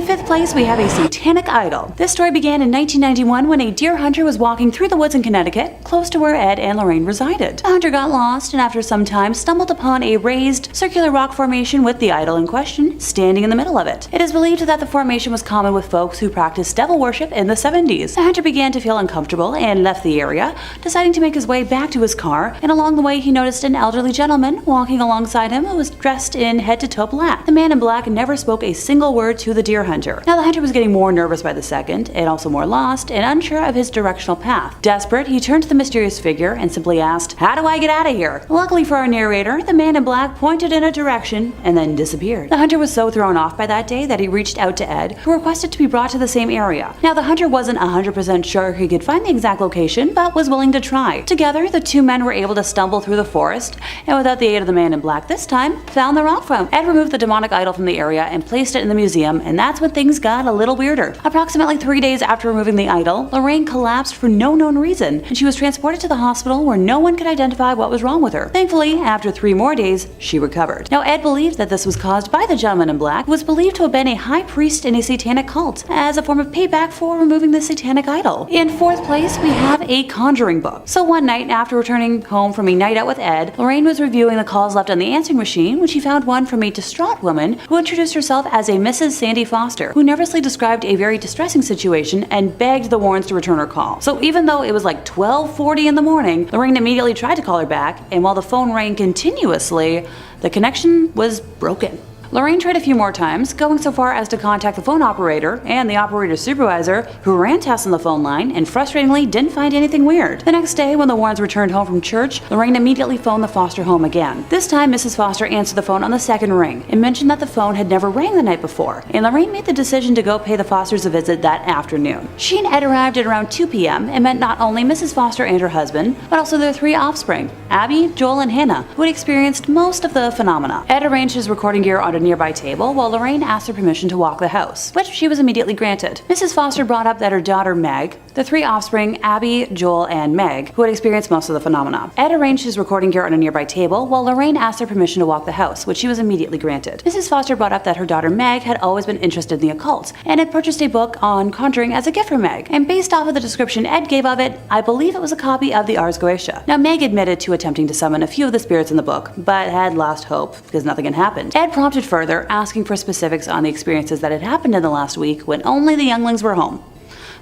fifth place, we have a satanic idol. This story began in 1991 when a deer hunter was walking through the woods in Connecticut, close to where Ed and Lorraine resided. The hunter got lost and after some time stumbled upon a raised, circular rock formation with the idol in question standing in the middle of it. It is believed that the formation was common with folks who practiced devil worship in the 70s. The hunter began to feel uncomfortable and left the area, deciding to make his way back to his car, and along the way he noticed an elderly gentleman walking alongside him who was dressed in head-to-toe black. The man in black never spoke a single word to the deer hunter. Now the hunter was getting more nervous by the second, and also more lost and unsure of his directional path. Desperate, he turned to the mysterious figure and simply asked, "How do I get out of here?" Luckily for our narrator, the man in black pointed in a direction and then disappeared. The hunter was so thrown off by that day that he reached out to Ed, who requested to be brought to the same area. Now the hunter wasn't 100% sure he could find the exact location, but was willing to try. Together, the two men were able to stumble through the forest, and without the aid of the man in black this time, found the rock fountain. Ed removed the demonic idol from the area and placed it in the museum, and that's when things got a little weirder. Approximately 3 days after removing the idol, Lorraine collapsed for no known reason, and she was transported to the hospital where no one could identify what was wrong with her. Thankfully, after 3 more days, she recovered. Now Ed believed that this was caused by the gentleman in black, who was believed to have been a high priest in a satanic cult, as a form of payback for removing the satanic idol. In fourth place, we have a conjuring book. So one night, after returning home from a night out with Ed, Lorraine was reviewing the calls left on the answering machine when she found one from a distraught woman who introduced herself as a Mrs. Sandy Foster, who nervously described a very distressing situation and begged the Warrens to return her call. So even though it was like 12:40 in the morning, Lorraine immediately tried to call her back, and while the phone rang continuously, the connection was broken. Lorraine tried a few more times, going so far as to contact the phone operator and the operator's supervisor, who ran tests on the phone line and frustratingly didn't find anything weird. The next day, when the Warrens returned home from church, Lorraine immediately phoned the Foster home again. This time, Mrs. Foster answered the phone on the second ring and mentioned that the phone had never rang the night before, and Lorraine made the decision to go pay the Fosters a visit that afternoon. She and Ed arrived at around 2 p.m. and met not only Mrs. Foster and her husband, but also their 3 offspring, Abby, Joel, and Hannah, who had experienced most of the phenomena. Ed arranged his recording gear on a nearby table while Lorraine asked her permission to walk the house, which she was immediately granted. Mrs. Foster brought up that her daughter Meg, the 3 offspring Abby, Joel, and Meg, who had experienced most of the phenomena. Ed arranged his recording gear on a nearby table while Lorraine asked her permission to walk the house, which she was immediately granted. Mrs. Foster brought up that her daughter Meg had always been interested in the occult and had purchased a book on conjuring as a gift for Meg, and based off of the description Ed gave of it, I believe it was a copy of the Ars Goetia. Now Meg admitted to attempting to summon a few of the spirits in the book, but had lost hope because nothing had happened. Ed prompted further, asking for specifics on the experiences that had happened in the last week when only the younglings were home.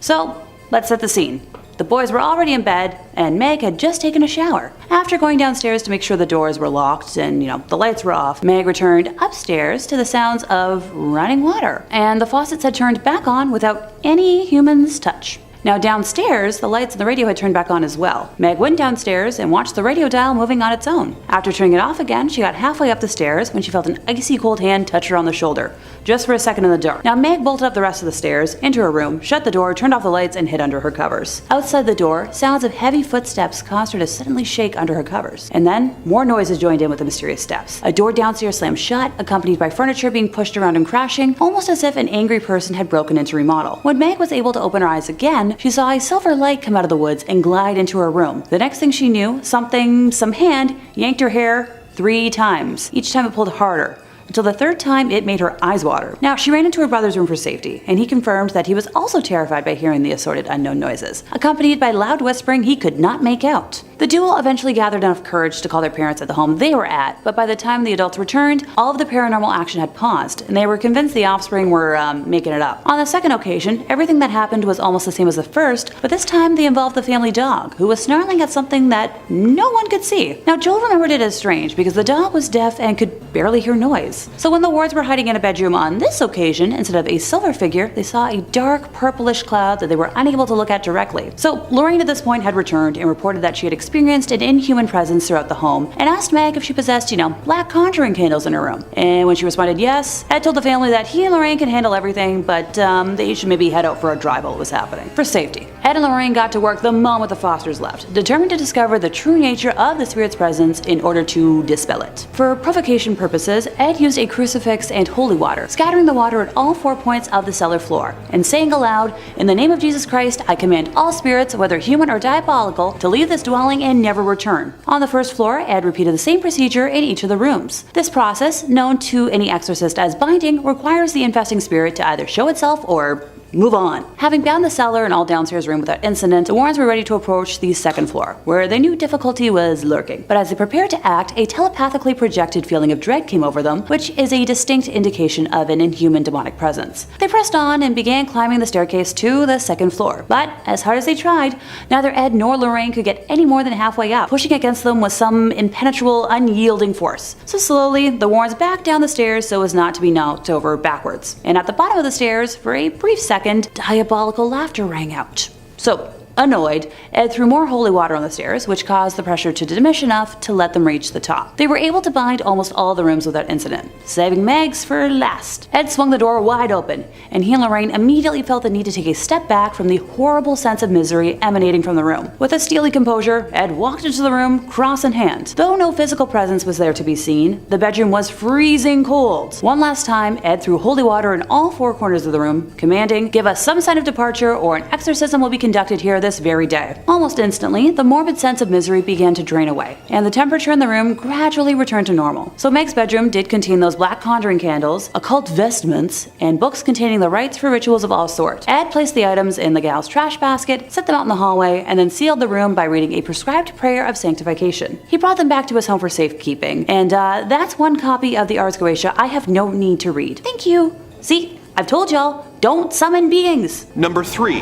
So, let's set the scene. The boys were already in bed, and Meg had just taken a shower. After going downstairs to make sure the doors were locked and, the lights were off, Meg returned upstairs to the sounds of running water, and the faucets had turned back on without any human's touch. Now downstairs, the lights and the radio had turned back on as well. Meg went downstairs and watched the radio dial moving on its own. After turning it off again, she got halfway up the stairs when she felt an icy cold hand touch her on the shoulder, just for a second in the dark. Now Meg bolted up the rest of the stairs, into her room, shut the door, turned off the lights, and hid under her covers. Outside the door, sounds of heavy footsteps caused her to suddenly shake under her covers. And then, more noises joined in with the mysterious steps. A door downstairs slammed shut, accompanied by furniture being pushed around and crashing, almost as if an angry person had broken into remodel. When Meg was able to open her eyes again, she saw a silver light come out of the woods and glide into her room. The next thing she knew, some hand yanked her hair 3 times. Each time it pulled harder, until the 3rd time it made her eyes water. Now, she ran into her brother's room for safety, and he confirmed that he was also terrified by hearing the assorted unknown noises, accompanied by loud whispering he could not make out. The duo eventually gathered enough courage to call their parents at the home they were at, but by the time the adults returned, all of the paranormal action had paused, and they were convinced the offspring were making it up. On the second occasion, everything that happened was almost the same as the first, but this time they involved the family dog, who was snarling at something that no one could see. Now, Joel remembered it as strange because the dog was deaf and could barely hear noise. So when the Wards were hiding in a bedroom on this occasion, instead of a silver figure, they saw a dark purplish cloud that they were unable to look at directly. So Lorraine at this point had returned and reported that she had experienced an inhuman presence throughout the home, and asked Meg if she possessed, black conjuring candles in her room. And when she responded yes, Ed told the family that he and Lorraine can handle everything, but they should maybe head out for a drive while it was happening, for safety. Ed and Lorraine got to work the moment the Fosters left, determined to discover the true nature of the spirit's presence in order to dispel it. For provocation purposes, Ed used a crucifix and holy water, scattering the water at all 4 points of the cellar floor, and saying aloud, "In the name of Jesus Christ, I command all spirits, whether human or diabolical, to leave this dwelling and never return." On the first floor, Ed repeated the same procedure in each of the rooms. This process, known to any exorcist as binding, requires the infesting spirit to either show itself or move on. Having bound the cellar and all downstairs room without incident, the Warrens were ready to approach the second floor, where they knew difficulty was lurking. But as they prepared to act, a telepathically projected feeling of dread came over them, which is a distinct indication of an inhuman demonic presence. They pressed on and began climbing the staircase to the second floor. But as hard as they tried, neither Ed nor Lorraine could get any more than halfway up. Pushing against them was some impenetrable, unyielding force. So slowly, the Warrens backed down the stairs so as not to be knocked over backwards. And at the bottom of the stairs, for a brief second, diabolical laughter rang out. So, annoyed, Ed threw more holy water on the stairs, which caused the pressure to diminish enough to let them reach the top. They were able to bind almost all the rooms without incident, saving Meg's for last. Ed swung the door wide open, and he and Lorraine immediately felt the need to take a step back from the horrible sense of misery emanating from the room. With a steely composure, Ed walked into the room, cross in hand. Though no physical presence was there to be seen, the bedroom was freezing cold. One last time, Ed threw holy water in all 4 corners of the room, commanding, "Give us some sign of departure or an exorcism will be conducted here this very day." Almost instantly, the morbid sense of misery began to drain away, and the temperature in the room gradually returned to normal. So Meg's bedroom did contain those black conjuring candles, occult vestments, and books containing the rites for rituals of all sorts. Ed placed the items in the gal's trash basket, set them out in the hallway, and then sealed the room by reading a prescribed prayer of sanctification. He brought them back to his home for safekeeping, and that's one copy of the Ars Goetia I have no need to read. Thank you. See, I've told y'all, don't summon beings. Number 3.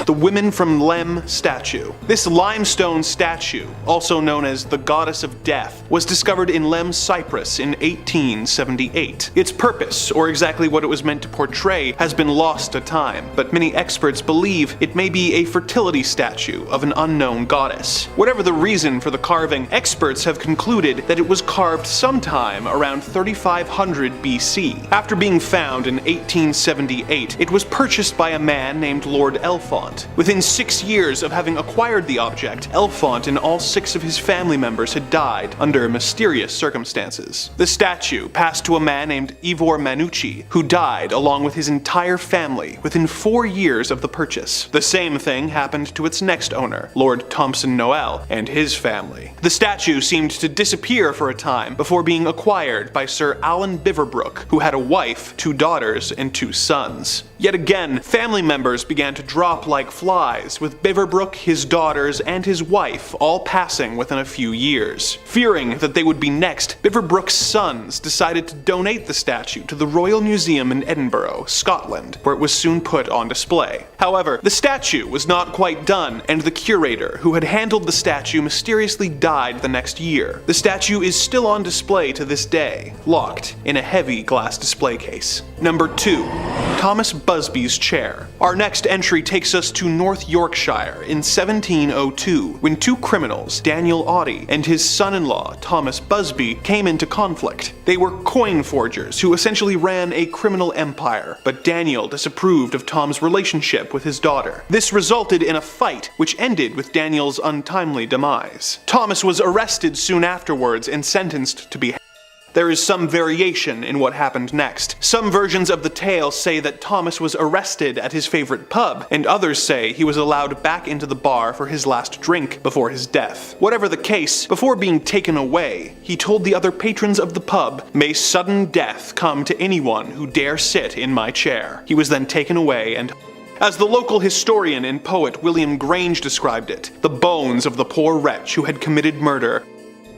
The Women from Lem statue. This limestone statue, also known as the Goddess of Death, was discovered in Lem, Cyprus in 1878. Its purpose, or exactly what it was meant to portray, has been lost to time, but many experts believe it may be a fertility statue of an unknown goddess. Whatever the reason for the carving, experts have concluded that it was carved sometime around 3500 BC. After being found in 1878, it was purchased by a man named Lord Elfont. Within 6 years of having acquired the object, Elfont and all 6 of his family members had died under mysterious circumstances. The statue passed to a man named Ivor Manucci, who died along with his entire family within 4 years of the purchase. The same thing happened to its next owner, Lord Thompson Noel, and his family. The statue seemed to disappear for a time before being acquired by Sir Alan Biverbrook, who had a wife, 2 daughters, and 2 sons. Yet again, family members began to drop like flies, with Biverbrook, his daughters, and his wife all passing within a few years. Fearing that they would be next, Biverbrook's sons decided to donate the statue to the Royal Museum in Edinburgh, Scotland, where it was soon put on display. However, the statue was not quite done, and the curator who had handled the statue mysteriously died the next year. The statue is still on display to this day, locked in a heavy glass display case. Number 2. Thomas Busby's chair. Our next entry takes us to North Yorkshire in 1702, when 2 criminals, Daniel Oddie and his son-in-law, Thomas Busby, came into conflict. They were coin forgers who essentially ran a criminal empire, but Daniel disapproved of Tom's relationship with his daughter. This resulted in a fight, which ended with Daniel's untimely demise. Thomas was arrested soon afterwards and sentenced to be hanged. There is some variation in what happened next. Some versions of the tale say that Thomas was arrested at his favorite pub, and others say he was allowed back into the bar for his last drink before his death. Whatever the case, before being taken away, he told the other patrons of the pub, "May sudden death come to anyone who dare sit in my chair." He was then taken away and as the local historian and poet William Grange described it, the bones of the poor wretch who had committed murder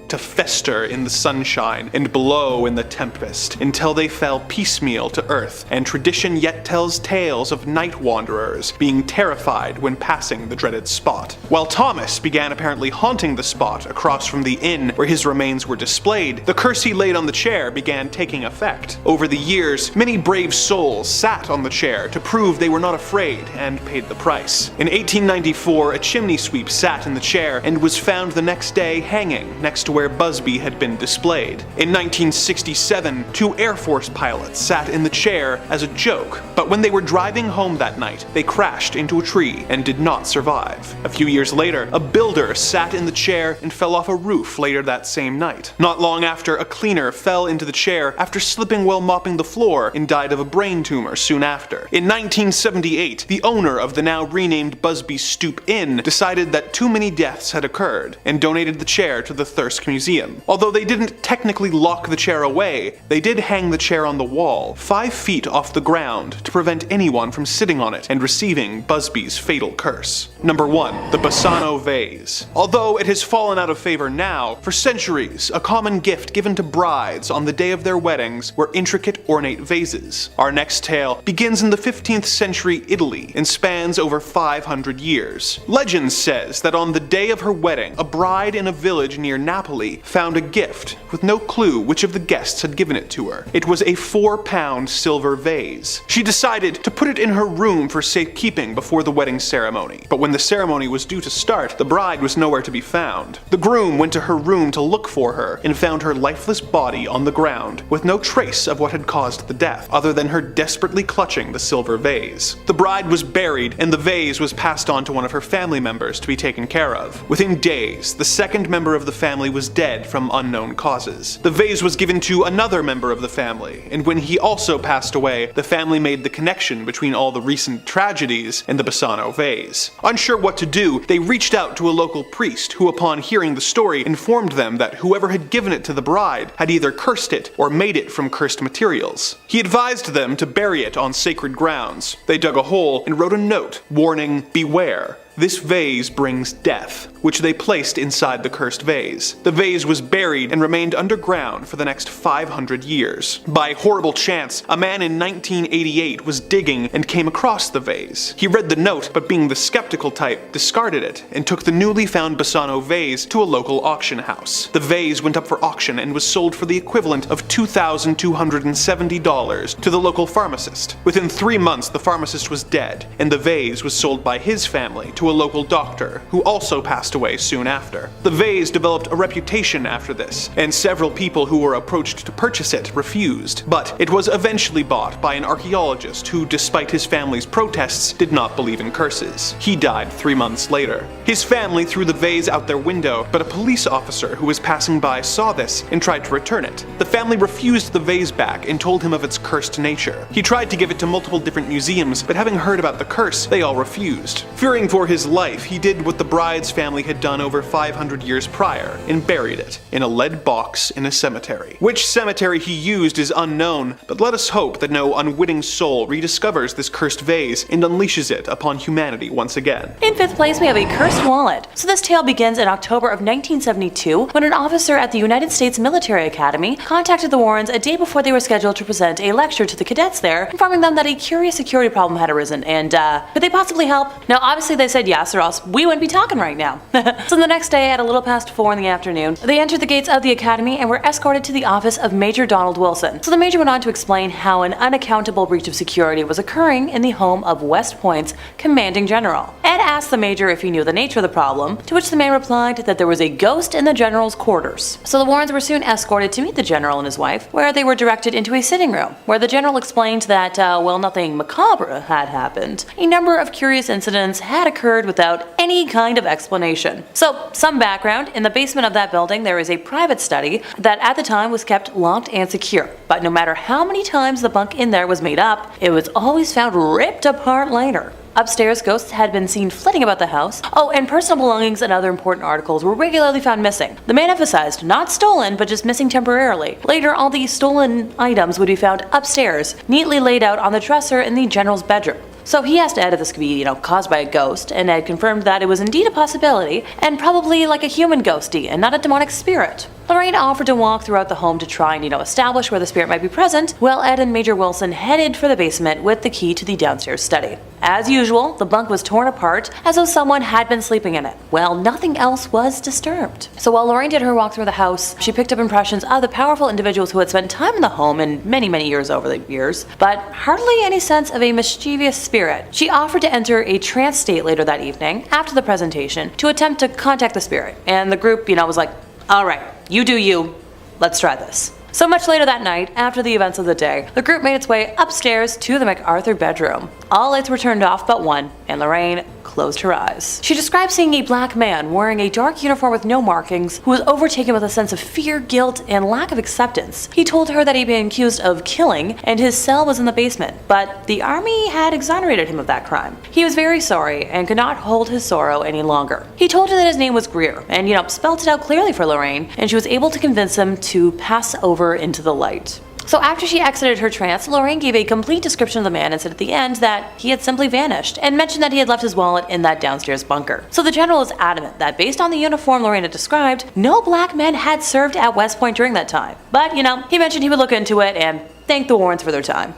to fester in the sunshine and blow in the tempest until they fell piecemeal to earth, and tradition yet tells tales of night wanderers being terrified when passing the dreaded spot. While Thomas began apparently haunting the spot across from the inn where his remains were displayed, the curse he laid on the chair began taking effect. Over the years, many brave souls sat on the chair to prove they were not afraid and paid the price. In 1894, a chimney sweep sat in the chair and was found the next day hanging next to where where Busby had been displayed. In 1967, 2 Air Force pilots sat in the chair as a joke, but when they were driving home that night, they crashed into a tree and did not survive. A few years later, a builder sat in the chair and fell off a roof later that same night. Not long after, a cleaner fell into the chair after slipping while mopping the floor and died of a brain tumor soon after. In 1978, the owner of the now renamed Busby Stoop Inn decided that too many deaths had occurred and donated the chair to the Thirsk Museum. Although they didn't technically lock the chair away, they did hang the chair on the wall, 5 feet off the ground, to prevent anyone from sitting on it and receiving Busby's fatal curse. Number 1. The Bassano Vase. Although it has fallen out of favor now, for centuries, a common gift given to brides on the day of their weddings were intricate ornate vases. Our next tale begins in the 15th century Italy and spans over 500 years. Legend says that on the day of her wedding, a bride in a village near Napoli found a gift with no clue which of the guests had given it to her. It was a 4-pound silver vase. She decided to put it in her room for safekeeping before the wedding ceremony, but when the ceremony was due to start, the bride was nowhere to be found. The groom went to her room to look for her and found her lifeless body on the ground, with no trace of what had caused the death, other than her desperately clutching the silver vase. The bride was buried, and the vase was passed on to one of her family members to be taken care of. Within days, the second member of the family was dead from unknown causes. The vase was given to another member of the family, and when he also passed away, the family made the connection between all the recent tragedies and the Bassano vase. Unsure what to do, they reached out to a local priest who, upon hearing the story, informed them that whoever had given it to the bride had either cursed it or made it from cursed materials. He advised them to bury it on sacred grounds. They dug a hole and wrote a note warning, "Beware. This vase brings death," which they placed inside the cursed vase. The vase was buried and remained underground for the next 500 years. By horrible chance, a man in 1988 was digging and came across the vase. He read the note, but being the skeptical type, discarded it and took the newly found Bassano vase to a local auction house. The vase went up for auction and was sold for the equivalent of $2,270 to the local pharmacist. Within 3 months, the pharmacist was dead, and the vase was sold by his family to a local doctor, who also passed away soon after. The vase developed a reputation after this, and several people who were approached to purchase it refused, but it was eventually bought by an archaeologist who, despite his family's protests, did not believe in curses. He died 3 months later. His family threw the vase out their window, but a police officer who was passing by saw this and tried to return it. The family refused the vase back and told him of its cursed nature. He tried to give it to multiple different museums, but having heard about the curse, they all refused. Fearing for his life, he did what the bride's family had done over 500 years prior and buried it in a lead box in a cemetery. Which cemetery he used is unknown, but let us hope that no unwitting soul rediscovers this cursed vase and unleashes it upon humanity once again. In 5th place, we have a cursed wallet. So this tale begins in October of 1972 when an officer at the United States Military Academy contacted the Warrens a day before they were scheduled to present a lecture to the cadets there, informing them that a curious security problem had arisen and, could they possibly help? Now obviously they said yes, or else we wouldn't be talking right now. So the next day at a little past 4 in the afternoon, they entered the gates of the academy and were escorted to the office of Major Donald Wilson. So the major went on to explain how an unaccountable breach of security was occurring in the home of West Point's commanding general. Ed asked the major if he knew the nature of the problem, to which the man replied that there was a ghost in the general's quarters. So the Warrens were soon escorted to meet the general and his wife, where they were directed into a sitting room, where the general explained that, well, nothing macabre had happened. A number of curious incidents had occurred without any kind of explanation. So, some background: in the basement of that building there is a private study that at the time was kept locked and secure, but no matter how many times the bunk in there was made up, it was always found ripped apart later. Upstairs, ghosts had been seen flitting about the house. Oh, and personal belongings and other important articles were regularly found missing. The man emphasized not stolen, but just missing temporarily. Later, all these stolen items would be found upstairs, neatly laid out on the dresser in the general's bedroom. So he asked Ed if this could be, caused by a ghost, and Ed confirmed that it was indeed a possibility, and probably like a human ghosty and not a demonic spirit. Lorraine offered to walk throughout the home to try and, establish where the spirit might be present, while Ed and Major Wilson headed for the basement with the key to the downstairs study. As usual, the bunk was torn apart as though someone had been sleeping in it. Well, nothing else was disturbed. So while Lorraine did her walk through the house, she picked up impressions of the powerful individuals who had spent time in the home in many, many years over the years, but hardly any sense of a mischievous spirit. She offered to enter a trance state later that evening, after the presentation, to attempt to contact the spirit, and the group, was like, Alright, you do you. Let's try this. So much later that night, after the events of the day, the group made its way upstairs to the MacArthur bedroom. All lights were turned off but one, and Lorraine closed her eyes. She described seeing a black man wearing a dark uniform with no markings who was overtaken with a sense of fear, guilt, and lack of acceptance. He told her that he'd been accused of killing and his cell was in the basement, but the army had exonerated him of that crime. He was very sorry and could not hold his sorrow any longer. He told her that his name was Greer and, spelled it out clearly for Lorraine, and she was able to convince him to pass over into the light. So after she exited her trance, Lorraine gave a complete description of the man and said at the end that he had simply vanished, and mentioned that he had left his wallet in that downstairs bunker. So the general was adamant that based on the uniform Lorraine had described, no black men had served at West Point during that time. But, he mentioned he would look into it and thank the Warrens for their time.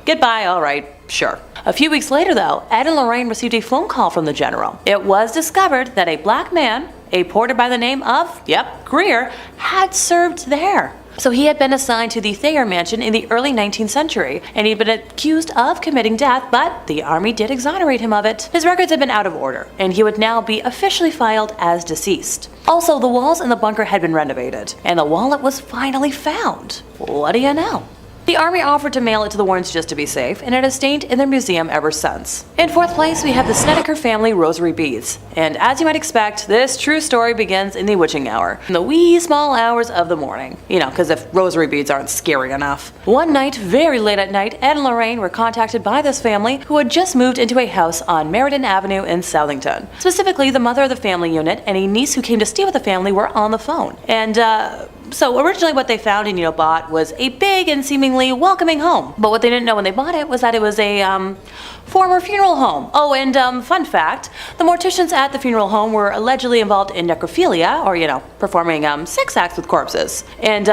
Goodbye, alright, sure. A few weeks later though, Ed and Lorraine received a phone call from the general. It was discovered that a black man, a porter by the name of, Greer, had served there. So he had been assigned to the Thayer mansion in the early 19th century, and he'd been accused of committing death, but the army did exonerate him of it. His records had been out of order, and he would now be officially filed as deceased. Also, the walls in the bunker had been renovated, and the wallet was finally found. What do you know? The army offered to mail it to the Warrens just to be safe, and it has stayed in their museum ever since. In fourth place, we have the Snedeker family rosary beads. And as you might expect, this true story begins in the witching hour, in the wee small hours of the morning. Because if rosary beads aren't scary enough. One night, very late at night, Ed and Lorraine were contacted by this family who had just moved into a house on Meriden Avenue in Southington. Specifically, the mother of the family unit and a niece who came to stay with the family were on the phone. And, so originally what they found and bought was a big and seemingly welcoming home. But what they didn't know when they bought it was that it was a former funeral home. Oh, and fun fact, the morticians at the funeral home were allegedly involved in necrophilia, or performing sex acts with corpses. And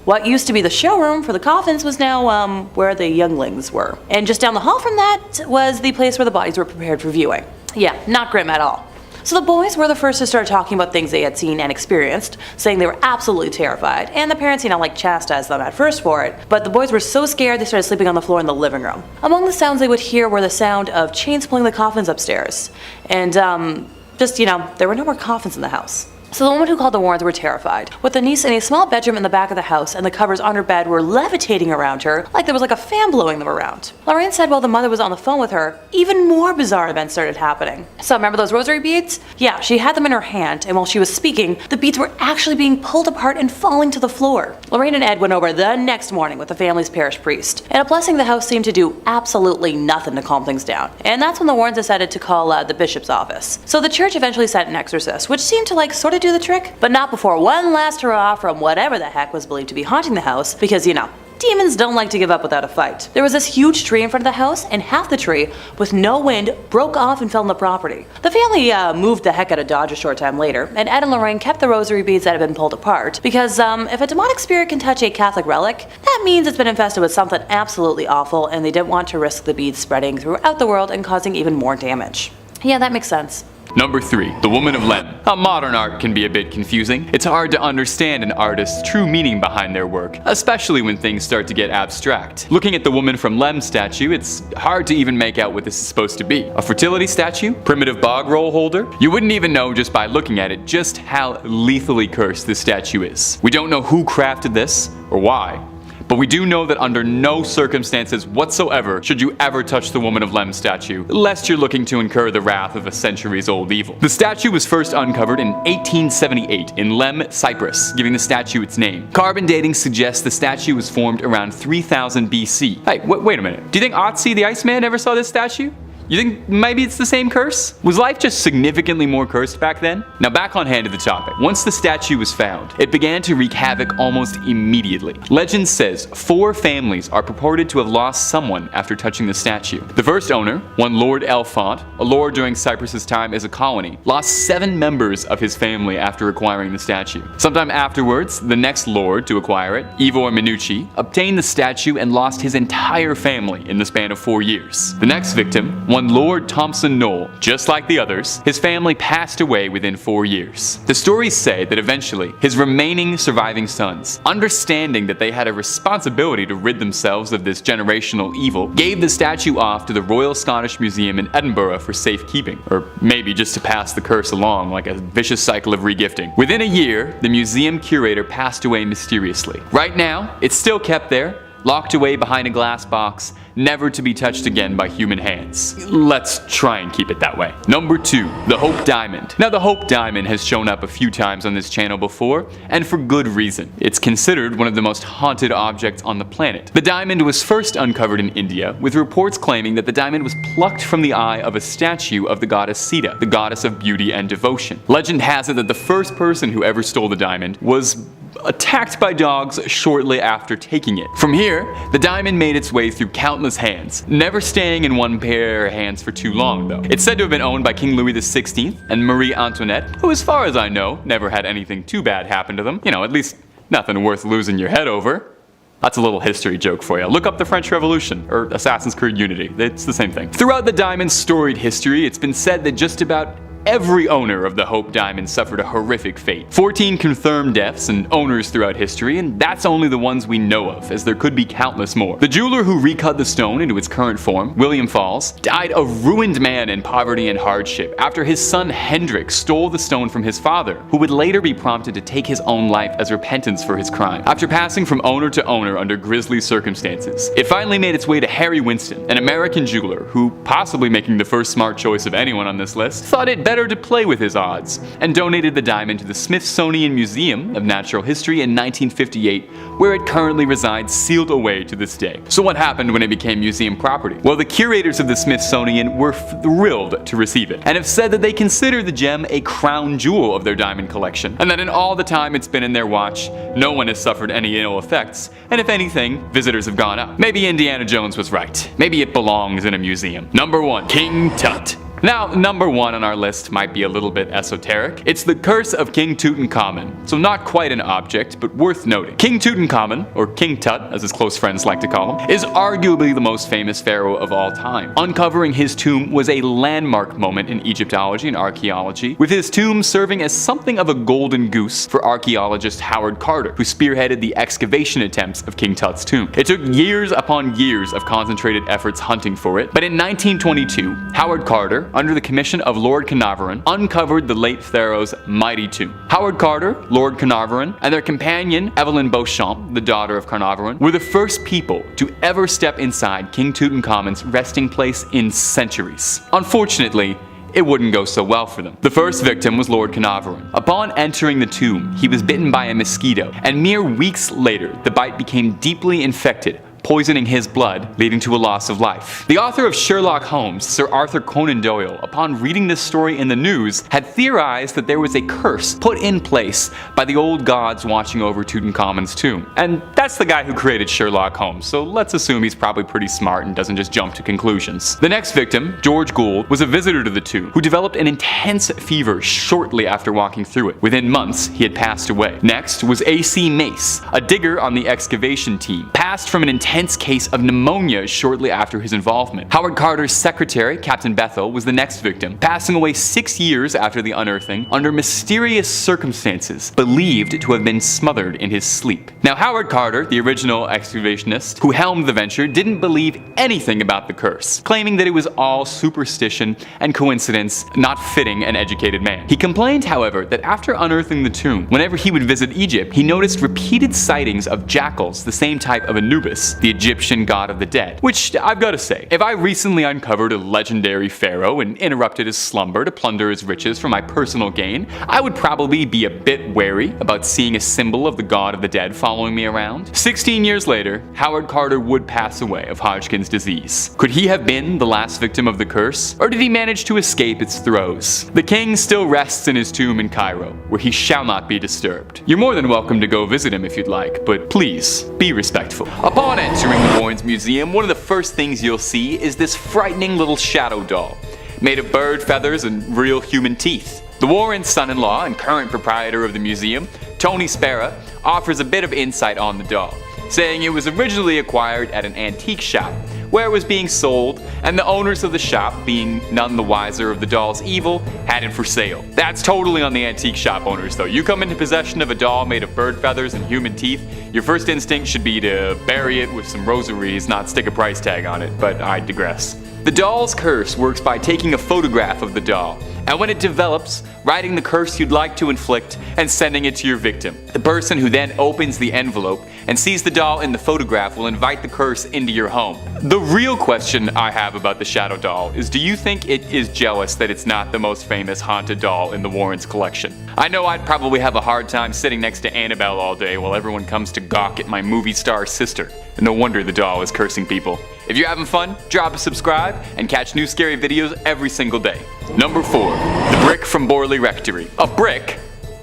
what used to be the showroom for the coffins was now where the younglings were. And just down the hall from that was the place where the bodies were prepared for viewing. Yeah, not grim at all. So the boys were the first to start talking about things they had seen and experienced, saying they were absolutely terrified, and the parents, chastised them at first for it, but the boys were so scared they started sleeping on the floor in the living room. Among the sounds they would hear were the sound of chains pulling the coffins upstairs, and there were no more coffins in the house. So the woman who called the Warrens were terrified, with the niece in a small bedroom in the back of the house, and the covers on her bed were levitating around her like there was a fan blowing them around. Lorraine said while the mother was on the phone with her, even more bizarre events started happening. So remember those rosary beads? Yeah, she had them in her hand, and while she was speaking, the beads were actually being pulled apart and falling to the floor. Lorraine and Ed went over the next morning with the family's parish priest, and a blessing the house seemed to do absolutely nothing to calm things down. And that's when the Warrens decided to call the bishop's office. So the church eventually sent an exorcist, which seemed to sort of do the trick, but not before one last hurrah from whatever the heck was believed to be haunting the house, because demons don't like to give up without a fight. There was this huge tree in front of the house, and half the tree, with no wind, broke off and fell on the property. The family moved the heck out of Dodge a short time later, and Ed and Lorraine kept the rosary beads that had been pulled apart, because if a demonic spirit can touch a Catholic relic, that means it's been infested with something absolutely awful, and they didn't want to risk the beads spreading throughout the world and causing even more damage. Yeah, that makes sense. Number 3. The Woman of Lem. Modern art can be a bit confusing. It's hard to understand an artist's true meaning behind their work, especially when things start to get abstract. Looking at the Woman from Lem statue, it's hard to even make out what this is supposed to be. A fertility statue? Primitive bog roll holder? You wouldn't even know just by looking at it just how lethally cursed this statue is. We don't know who crafted this, or why. But we do know that under no circumstances whatsoever should you ever touch the Woman of Lem statue, lest you're looking to incur the wrath of a centuries-old evil. The statue was first uncovered in 1878 in Lem, Cyprus, giving the statue its name. Carbon dating suggests the statue was formed around 3000 BC. Hey, wait a minute. Do you think Otzi the Iceman ever saw this statue? You think maybe it's the same curse? Was life just significantly more cursed back then? Now back on hand to the topic. Once the statue was found, it began to wreak havoc almost immediately. Legend says 4 families are purported to have lost someone after touching the statue. The first owner, one Lord Elfont, a lord during Cyprus's time as a colony, lost 7 members of his family after acquiring the statue. Sometime afterwards, the next lord to acquire it, Ivor Minucci, obtained the statue and lost his entire family in the span of 4 years. The next victim, one one Lord Thompson Knoll. Just like the others, his family passed away within 4 years. The stories say that eventually, his remaining surviving sons, understanding that they had a responsibility to rid themselves of this generational evil, gave the statue off to the Royal Scottish Museum in Edinburgh for safekeeping, or maybe just to pass the curse along like a vicious cycle of regifting. Within a year, the museum curator passed away mysteriously. Right now, it's still kept there, locked away behind a glass box, never to be touched again by human hands. Let's try and keep it that way. Number 2, the Hope Diamond. Now, the Hope Diamond has shown up a few times on this channel before, and for good reason. It's considered one of the most haunted objects on the planet. The diamond was first uncovered in India, with reports claiming that the diamond was plucked from the eye of a statue of the goddess Sita, the goddess of beauty and devotion. Legend has it that the first person who ever stole the diamond was attacked by dogs shortly after taking it. From here, the diamond made its way through countless hands, never staying in one pair of hands for too long though. It's said to have been owned by King Louis XVI and Marie Antoinette, who as far as I know, never had anything too bad happen to them. You know, at least nothing worth losing your head over. That's a little history joke for you. Look up the French Revolution, or Assassin's Creed Unity. It's the same thing. Throughout the diamond's storied history, it's been said that just about every owner of the Hope Diamond suffered a horrific fate. 14 confirmed deaths and owners throughout history, and that's only the ones we know of, as there could be countless more. The jeweler who recut the stone into its current form, William Falls, died a ruined man in poverty and hardship after his son Hendrik stole the stone from his father, who would later be prompted to take his own life as repentance for his crime. After passing from owner to owner under grisly circumstances, it finally made its way to Harry Winston, an American jeweler who, possibly making the first smart choice of anyone on this list, thought it better to play with his odds, and donated the diamond to the Smithsonian Museum of Natural History in 1958, where it currently resides sealed away to this day. So what happened when it became museum property? Well, the curators of the Smithsonian were thrilled to receive it, and have said that they consider the gem a crown jewel of their diamond collection, and that in all the time it's been in their watch, no one has suffered any ill effects, and if anything, visitors have gone up. Maybe Indiana Jones was right. Maybe it belongs in a museum. Number 1, King Tut. Now, number 1 on our list might be a little bit esoteric. It's the curse of King Tutankhamun, so not quite an object, but worth noting. King Tutankhamun, or King Tut as his close friends like to call him, is arguably the most famous pharaoh of all time. Uncovering his tomb was a landmark moment in Egyptology and archaeology, with his tomb serving as something of a golden goose for archaeologist Howard Carter, who spearheaded the excavation attempts of King Tut's tomb. It took years upon years of concentrated efforts hunting for it, but in 1922, Howard Carter, under the commission of Lord Carnarvon, uncovered the late pharaoh's mighty tomb. Howard Carter, Lord Carnarvon, and their companion Evelyn Beauchamp, the daughter of Carnarvon, were the first people to ever step inside King Tutankhamun's resting place in centuries. Unfortunately, it wouldn't go so well for them. The first victim was Lord Carnarvon. Upon entering the tomb, he was bitten by a mosquito, and mere weeks later, the bite became deeply infected, poisoning his blood, leading to a loss of life. The author of Sherlock Holmes, Sir Arthur Conan Doyle, upon reading this story in the news, had theorized that there was a curse put in place by the old gods watching over Tutankhamun's tomb. And that's the guy who created Sherlock Holmes, so let's assume he's probably pretty smart and doesn't just jump to conclusions. The next victim, George Gould, was a visitor to the tomb who developed an intense fever shortly after walking through it. Within months, he had passed away. Next was A.C. Mace, a digger on the excavation team, passed from an intense case of pneumonia shortly after his involvement. Howard Carter's secretary, Captain Bethel, was the next victim, passing away 6 years after the unearthing under mysterious circumstances, believed to have been smothered in his sleep. Now, Howard Carter, the original excavationist who helmed the venture, didn't believe anything about the curse, claiming that it was all superstition and coincidence, not fitting an educated man. He complained, however, that after unearthing the tomb, whenever he would visit Egypt, he noticed repeated sightings of jackals, the same type of Anubis, the Egyptian god of the dead. Which, I've gotta say, if I recently uncovered a legendary pharaoh and interrupted his slumber to plunder his riches for my personal gain, I would probably be a bit wary about seeing a symbol of the god of the dead following me around. 16 years later, Howard Carter would pass away of Hodgkin's disease. Could he have been the last victim of the curse, or did he manage to escape its throes? The king still rests in his tomb in Cairo, where he shall not be disturbed. You're more than welcome to go visit him if you'd like, but please, be respectful. Upon entering the Boynes Museum, one of the first things you'll see is this frightening little shadow doll, made of bird feathers and real human teeth. The Warren's son-in-law and current proprietor of the museum, Tony Spera, offers a bit of insight on the doll, saying it was originally acquired at an antique shop, where it was being sold, and the owners of the shop, being none the wiser of the doll's evil, had it for sale. That's totally on the antique shop owners though. You come into possession of a doll made of bird feathers and human teeth, your first instinct should be to bury it with some rosaries, not stick a price tag on it, but I digress. The doll's curse works by taking a photograph of the doll, and when it develops, writing the curse you'd like to inflict and sending it to your victim. The person who then opens the envelope and sees the doll in the photograph will invite the curse into your home. The real question I have about the Shadow Doll is, do you think it is jealous that it's not the most famous haunted doll in the Warrens' collection? I know I'd probably have a hard time sitting next to Annabelle all day while everyone comes to gawk at my movie star sister. And no wonder the doll is cursing people. If you're having fun, drop a subscribe and catch new scary videos every single day. Number 4. The Brick from Borley Rectory. A brick?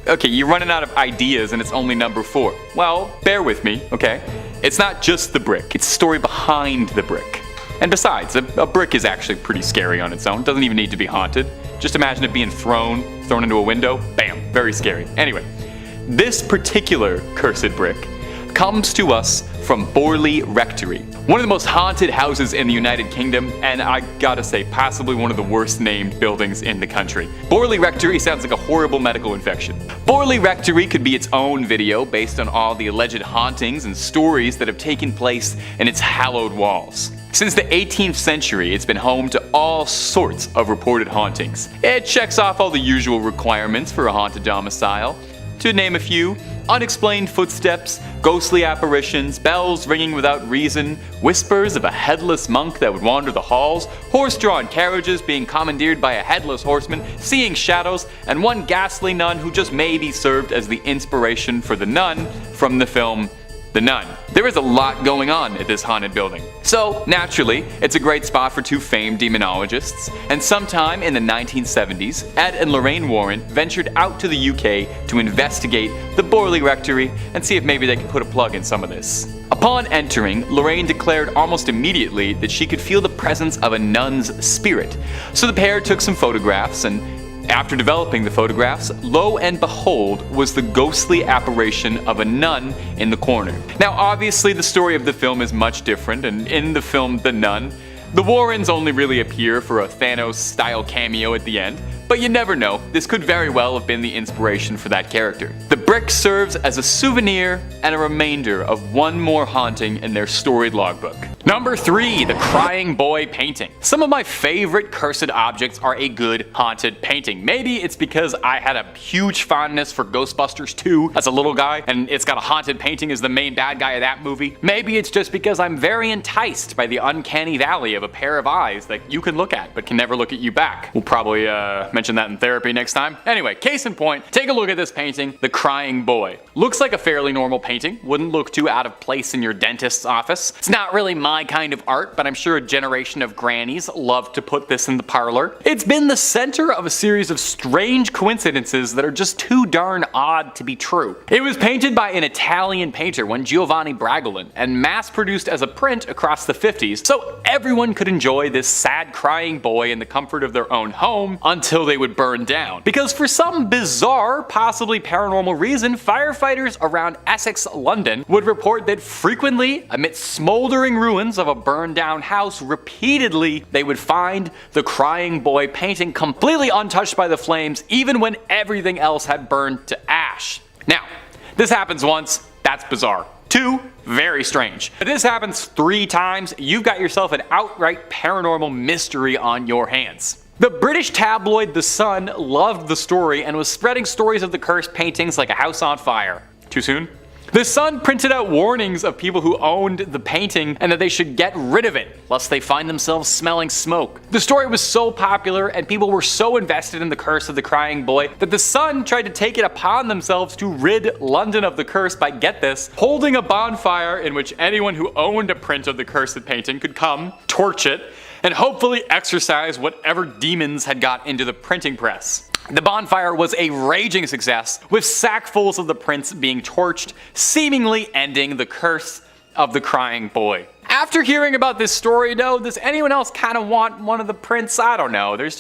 Okay, you're running out of ideas and it's only number 4. Well, bear with me, okay? It's not just the brick, it's the story behind the brick. And besides, a brick is actually pretty scary on its own. It doesn't even need to be haunted. Just imagine it being thrown into a window. Bam, very scary. Anyway, this particular cursed brick comes to us from Borley Rectory, one of the most haunted houses in the United Kingdom, and I gotta say, possibly one of the worst named buildings in the country. Borley Rectory sounds like a horrible medical infection. Borley Rectory could be its own video based on all the alleged hauntings and stories that have taken place in its hallowed walls. Since the 18th century, it's been home to all sorts of reported hauntings. It checks off all the usual requirements for a haunted domicile. To name a few: unexplained footsteps, ghostly apparitions, bells ringing without reason, whispers of a headless monk that would wander the halls, horse-drawn carriages being commandeered by a headless horseman, seeing shadows, and one ghastly nun who just maybe served as the inspiration for the nun from the film The Nun. There is a lot going on at this haunted building. So, naturally, it's a great spot for two famed demonologists, and sometime in the 1970s, Ed and Lorraine Warren ventured out to the UK to investigate the Borley Rectory and see if maybe they could put a plug in some of this. Upon entering, Lorraine declared almost immediately that she could feel the presence of a nun's spirit. So the pair took some photographs, and after developing the photographs, lo and behold was the ghostly apparition of a nun in the corner. Now obviously the story of the film is much different, and in the film The Nun, the Warrens only really appear for a Thanos-style cameo at the end, but you never know, this could very well have been the inspiration for that character. The brick serves as a souvenir and a remainder of one more haunting in their storied logbook. Number 3, the Crying Boy painting. Some of my favorite cursed objects are a good haunted painting. Maybe it's because I had a huge fondness for Ghostbusters 2 as a little guy, and it's got a haunted painting as the main bad guy of that movie. Maybe it's just because I'm very enticed by the uncanny valley of a pair of eyes that you can look at but can never look at you back. We'll probably mention that in therapy next time. Anyway, case in point, take a look at this painting, The Crying Boy. Looks like a fairly normal painting, wouldn't look too out of place in your dentist's office. It's not really my kind of art, but I'm sure a generation of grannies love to put this in the parlor. It's been the center of a series of strange coincidences that are just too darn odd to be true. It was painted by an Italian painter, one Giovanni Bragolin, and mass-produced as a print across the 50s, so everyone could enjoy this sad crying boy in the comfort of their own home until they would burn down. Because for some bizarre, possibly paranormal reason, firefighters around Essex, London would report that frequently, amidst smoldering ruins of a burned down house, repeatedly they would find the Crying Boy painting completely untouched by the flames, even when everything else had burned to ash. Now, this happens once, that's bizarre. 2, very strange. If this happens 3 times, you've got yourself an outright paranormal mystery on your hands. The British tabloid The Sun loved the story and was spreading stories of the cursed paintings like a house on fire. Too soon? The Sun printed out warnings of people who owned the painting and that they should get rid of it, lest they find themselves smelling smoke. The story was so popular and people were so invested in the curse of the Crying Boy that the Sun tried to take it upon themselves to rid London of the curse by, get this, holding a bonfire in which anyone who owned a print of the cursed painting could come, torch it, and hopefully exorcise whatever demons had got into the printing press. The bonfire was a raging success, with sackfuls of the prints being torched, seemingly ending the curse of the Crying Boy. After hearing about this story though, does anyone else kind of want one of the prints? I don't know, there's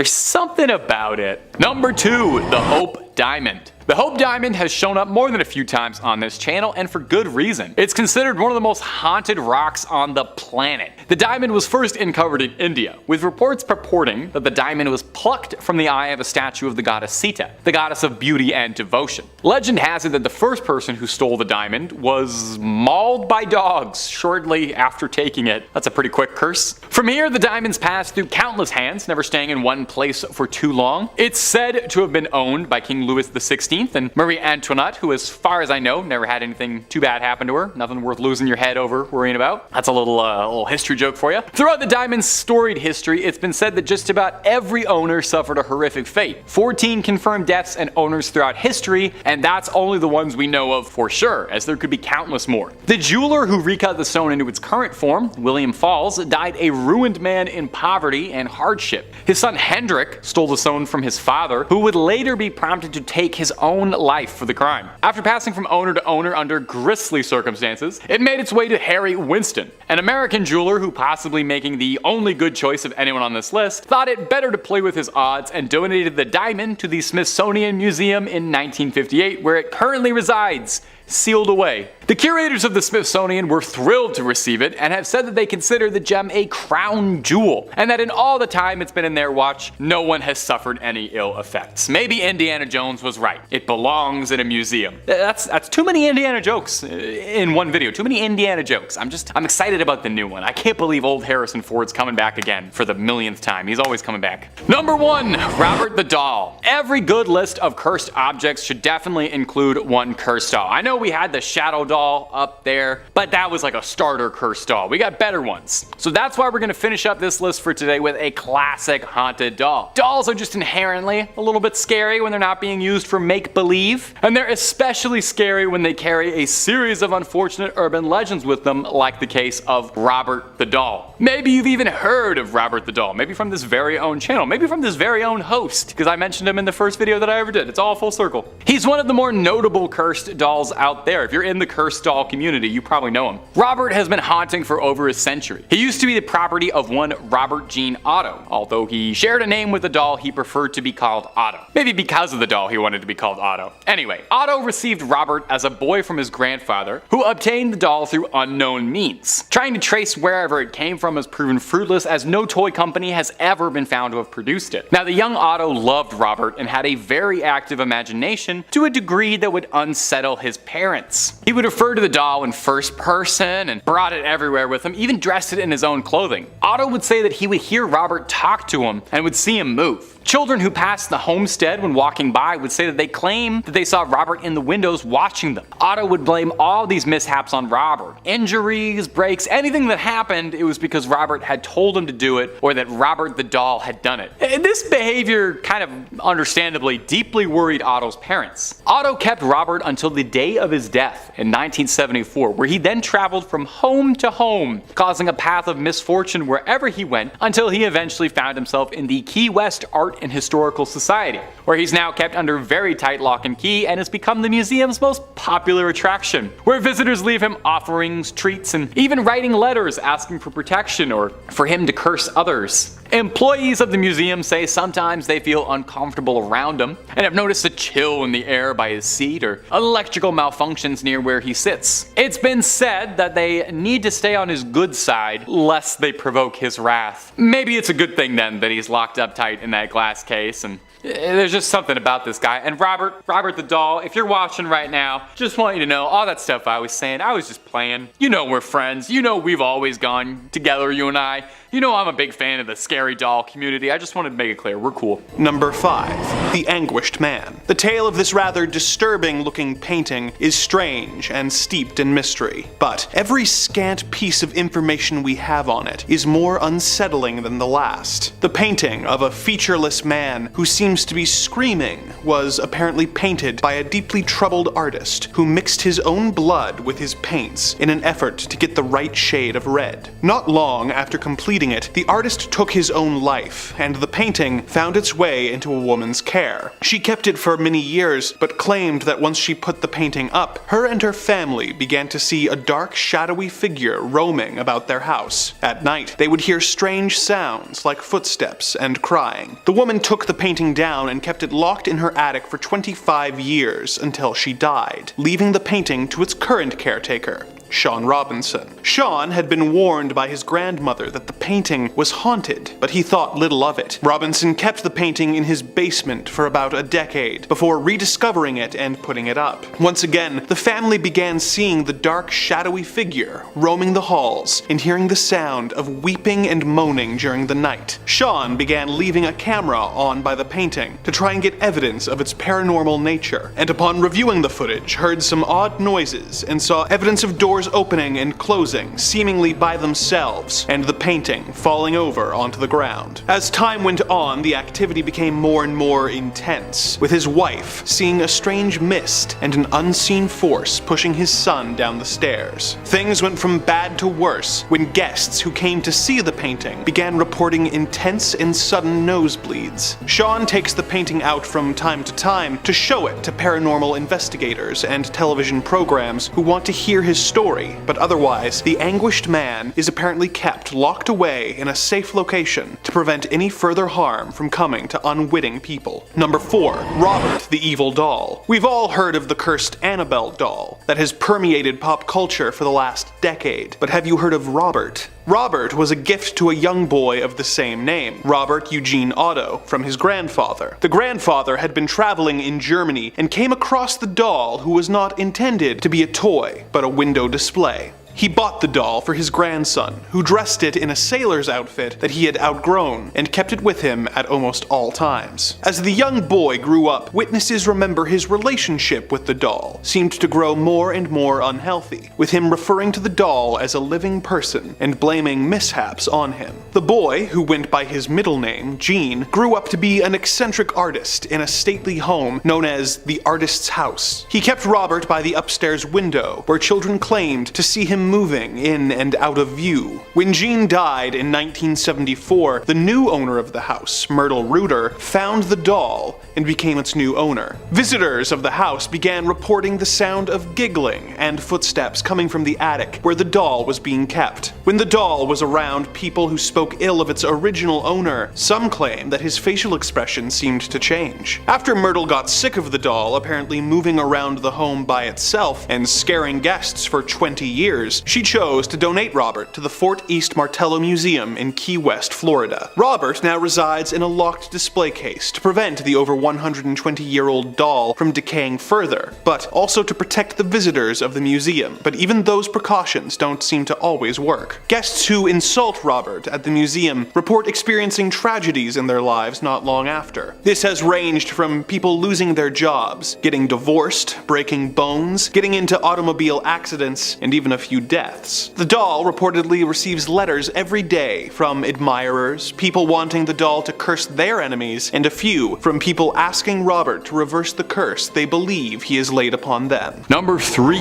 something about it. Number 2, the Hope Diamond. The Hope Diamond has shown up more than a few times on this channel, and for good reason. It's considered one of the most haunted rocks on the planet. The diamond was first uncovered in India, with reports purporting that the diamond was plucked from the eye of a statue of the goddess Sita, the goddess of beauty and devotion. Legend has it that the first person who stole the diamond was mauled by dogs shortly after taking it. That's a pretty quick curse. From here, the diamonds passed through countless hands, never staying in one place for too long. It's said to have been owned by King Louis XVI and Marie Antoinette, who, as far as I know, never had anything too bad happen to her. Nothing worth losing your head over worrying about. That's a little history joke for you. Throughout the diamond's storied history, it's been said that just about every owner suffered a horrific fate. 14 confirmed deaths and owners throughout history, and that's only the ones we know of for sure, as there could be countless more. The jeweler who recut the stone into its current form, William Falls, died a ruined man in poverty and hardship. His son Hendrik stole the stone from his father, who would later be prompted to take his own life for the crime. After passing from owner to owner under grisly circumstances, it made its way to Harry Winston, an American jeweler who, possibly making the only good choice of anyone on this list, thought it better to play with his odds and donated the diamond to the Smithsonian Museum in 1958, where it currently resides, sealed away. The curators of the Smithsonian were thrilled to receive it and have said that they consider the gem a crown jewel, and that in all the time it's been in their watch, no one has suffered any ill effects. Maybe Indiana Jones was right. It belongs in a museum. That's too many Indiana jokes in one video. Too many Indiana jokes. I'm excited about the new one. I can't believe old Harrison Ford's coming back again for the millionth time. He's always coming back. Number 1, Robert the Doll. Every good list of cursed objects should definitely include one cursed doll. I know we had the Shadow doll up there, but that was like a starter cursed doll. We got better ones. So that's why we're gonna finish up this list for today with a classic haunted doll. Dolls are just inherently a little bit scary when they're not being used for make-believe, and they're especially scary when they carry a series of unfortunate urban legends with them, like the case of Robert the Doll. Maybe you've even heard of Robert the Doll, maybe from this very own channel, maybe from this very own host, because I mentioned him in the first video that I ever did. It's all full circle. He's one of the more notable cursed dolls out there. If you're in the cursed doll community, you probably know him. Robert has been haunting for over a century. He used to be the property of one Robert Jean Otto, although he shared a name with the doll, he preferred to be called Otto. Maybe because of the doll he wanted to be called Otto. Anyway, Otto received Robert as a boy from his grandfather, who obtained the doll through unknown means. Trying to trace wherever it came from has proven fruitless, as no toy company has ever been found to have produced it. Now, the young Otto loved Robert and had a very active imagination to a degree that would unsettle his parents. He would refer to the doll in first person and brought it everywhere with him, even dressed it in his own clothing. Otto would say that he would hear Robert talk to him and would see him move. Children who passed the homestead when walking by would say that they claimed that they saw Robert in the windows watching them. Otto would blame all these mishaps on Robert. Injuries, breaks, anything that happened, it was because Robert had told him to do it, or that Robert the doll had done it. And this behavior kind of understandably deeply worried Otto's parents. Otto kept Robert until the day of his death in 1974, where he then traveled from home to home, causing a path of misfortune wherever he went, until he eventually found himself in the Key West Art and Historical Society, where he's now kept under very tight lock and key and has become the museum's most popular attraction, where visitors leave him offerings, treats, and even writing letters asking for protection or for him to curse others. Employees of the museum say sometimes they feel uncomfortable around him and have noticed a chill in the air by his seat or electrical malfunctions near where he sits. It's been said that they need to stay on his good side lest they provoke his wrath. Maybe it's a good thing then that he's locked up tight in that glass case, and there's just something about this guy. And Robert the doll, if you're watching right now, just want you to know all that stuff I was saying, I was just playing. You know we're friends. You know we've always gone together, you and I. You know I'm a big fan of the scary doll community. I just wanted to make it clear, we're cool. Number 5. The Anguished Man. The tale of this rather disturbing looking painting is strange and steeped in mystery, but every scant piece of information we have on it is more unsettling than the last. The painting of a featureless man who seems to be screaming was apparently painted by a deeply troubled artist who mixed his own blood with his paints in an effort to get the right shade of red. Not long after completing completing it, the artist took his own life, and the painting found its way into a woman's care. She kept it for many years, but claimed that once she put the painting up, her and her family began to see a dark, shadowy figure roaming about their house. At night, they would hear strange sounds like footsteps and crying. The woman took the painting down and kept it locked in her attic for 25 years until she died, leaving the painting to its current caretaker, Sean Robinson. Sean had been warned by his grandmother that the painting was haunted, but he thought little of it. Robinson kept the painting in his basement for about a decade before rediscovering it and putting it up. Once again, the family began seeing the dark, shadowy figure roaming the halls and hearing the sound of weeping and moaning during the night. Sean began leaving a camera on by the painting to try and get evidence of its paranormal nature, and upon reviewing the footage, heard some odd noises and saw evidence of doors opening and closing seemingly by themselves, and the painting falling over onto the ground. As time went on, the activity became more and more intense, with his wife seeing a strange mist and an unseen force pushing his son down the stairs. Things went from bad to worse when guests who came to see the painting began reporting intense and sudden nosebleeds. Sean takes the painting out from time to time to show it to paranormal investigators and television programs who want to hear his story, but otherwise, the anguished man is apparently kept locked away in a safe location to prevent any further harm from coming to unwitting people. Number 4. Robert the Evil Doll. We've all heard of the cursed Annabelle doll that has permeated pop culture for the last decade, but have you heard of Robert? Robert was a gift to a young boy of the same name, Robert Eugene Otto, from his grandfather. The grandfather had been traveling in Germany and came across the doll, who was not intended to be a toy, but a window display. He bought the doll for his grandson, who dressed it in a sailor's outfit that he had outgrown, and kept it with him at almost all times. As the young boy grew up, witnesses remember his relationship with the doll seemed to grow more and more unhealthy, with him referring to the doll as a living person and blaming mishaps on him. The boy, who went by his middle name, Gene, grew up to be an eccentric artist in a stately home known as the Artist's House. He kept Robert by the upstairs window, where children claimed to see him moving in and out of view. When Gene died in 1974, the new owner of the house, Myrtle Reuter, found the doll and became its new owner. Visitors of the house began reporting the sound of giggling and footsteps coming from the attic where the doll was being kept. When the doll was around people who spoke ill of its original owner, some claim that his facial expression seemed to change. After Myrtle got sick of the doll apparently moving around the home by itself and scaring guests for 20 years, she chose to donate Robert to the Fort East Martello Museum in Key West, Florida. Robert now resides in a locked display case to prevent the over 120-year-old doll from decaying further, but also to protect the visitors of the museum. But even those precautions don't seem to always work. Guests who insult Robert at the museum report experiencing tragedies in their lives not long after. This has ranged from people losing their jobs, getting divorced, breaking bones, getting into automobile accidents, and even a few deaths. The doll reportedly receives letters every day from admirers, people wanting the doll to curse their enemies, and a few from people asking Robert to reverse the curse they believe he has laid upon them. Number 3.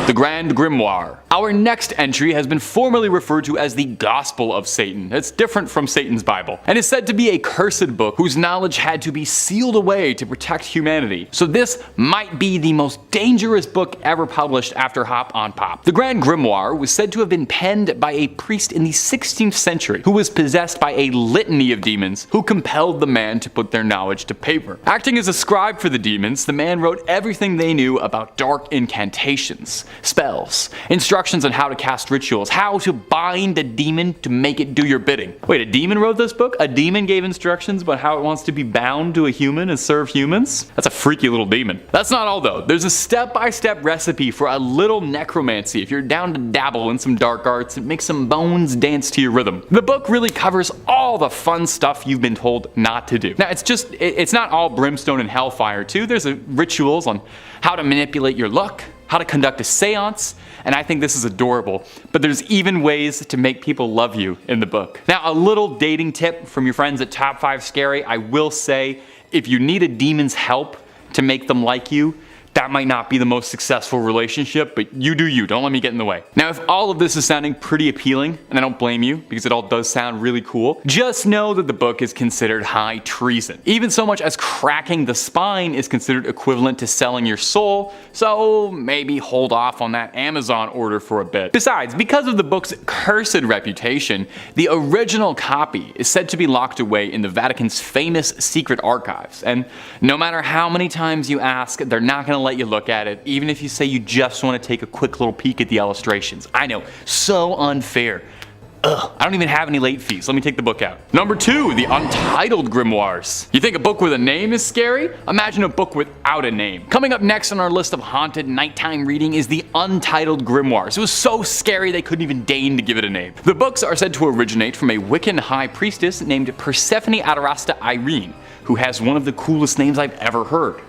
The Grand Grimoire. Our next entry has been formally referred to as the Gospel of Satan. It's different from Satan's Bible, and is said to be a cursed book whose knowledge had to be sealed away to protect humanity. So this might be the most dangerous book ever published after Hop on Pop. The Grand Grimoire was said to have been penned by a priest in the 16th century who was possessed by a litany of demons who compelled the man to put their knowledge to paper. Acting as a scribe for the demons, the man wrote everything they knew about dark incantations, spells, instructions on how to cast rituals, how to bind a demon to make it do your bidding. Wait, a demon wrote this book? A demon gave instructions about how it wants to be bound to a human and serve humans? That's a freaky little demon. That's not all though. There's a step-by-step recipe for a little necromancy if you're down to dabble in some dark arts and make some bones dance to your rhythm. The book really covers all the fun stuff you've been told not to do. Now it's not all brimstone and hellfire too. There's rituals on how to manipulate your look, how to conduct a seance, and I think this is adorable. But there's even ways to make people love you in the book. Now, a little dating tip from your friends at Top 5 Scary. I will say, if you need a demon's help to make them like you, that might not be the most successful relationship, but you do you, don't let me get in the way. Now, if all of this is sounding pretty appealing, and I don't blame you, because it all does sound really cool, just know that the book is considered high treason. Even so much as cracking the spine is considered equivalent to selling your soul, so maybe hold off on that Amazon order for a bit. Besides, because of the book's cursed reputation, the original copy is said to be locked away in the Vatican's famous secret archives, and no matter how many times you ask, they're not going to let you look at it, even if you say you just want to take a quick little peek at the illustrations. I know, so unfair. Ugh, I don't even have any late fees. Let me take the book out. Number 2, the Untitled Grimoires. You think a book with a name is scary? Imagine a book without a name. Coming up next on our list of haunted nighttime reading is the Untitled Grimoires. It was so scary they couldn't even deign to give it a name. The books are said to originate from a Wiccan high priestess named Persephone Adarasta Irene, who has one of the coolest names I've ever heard.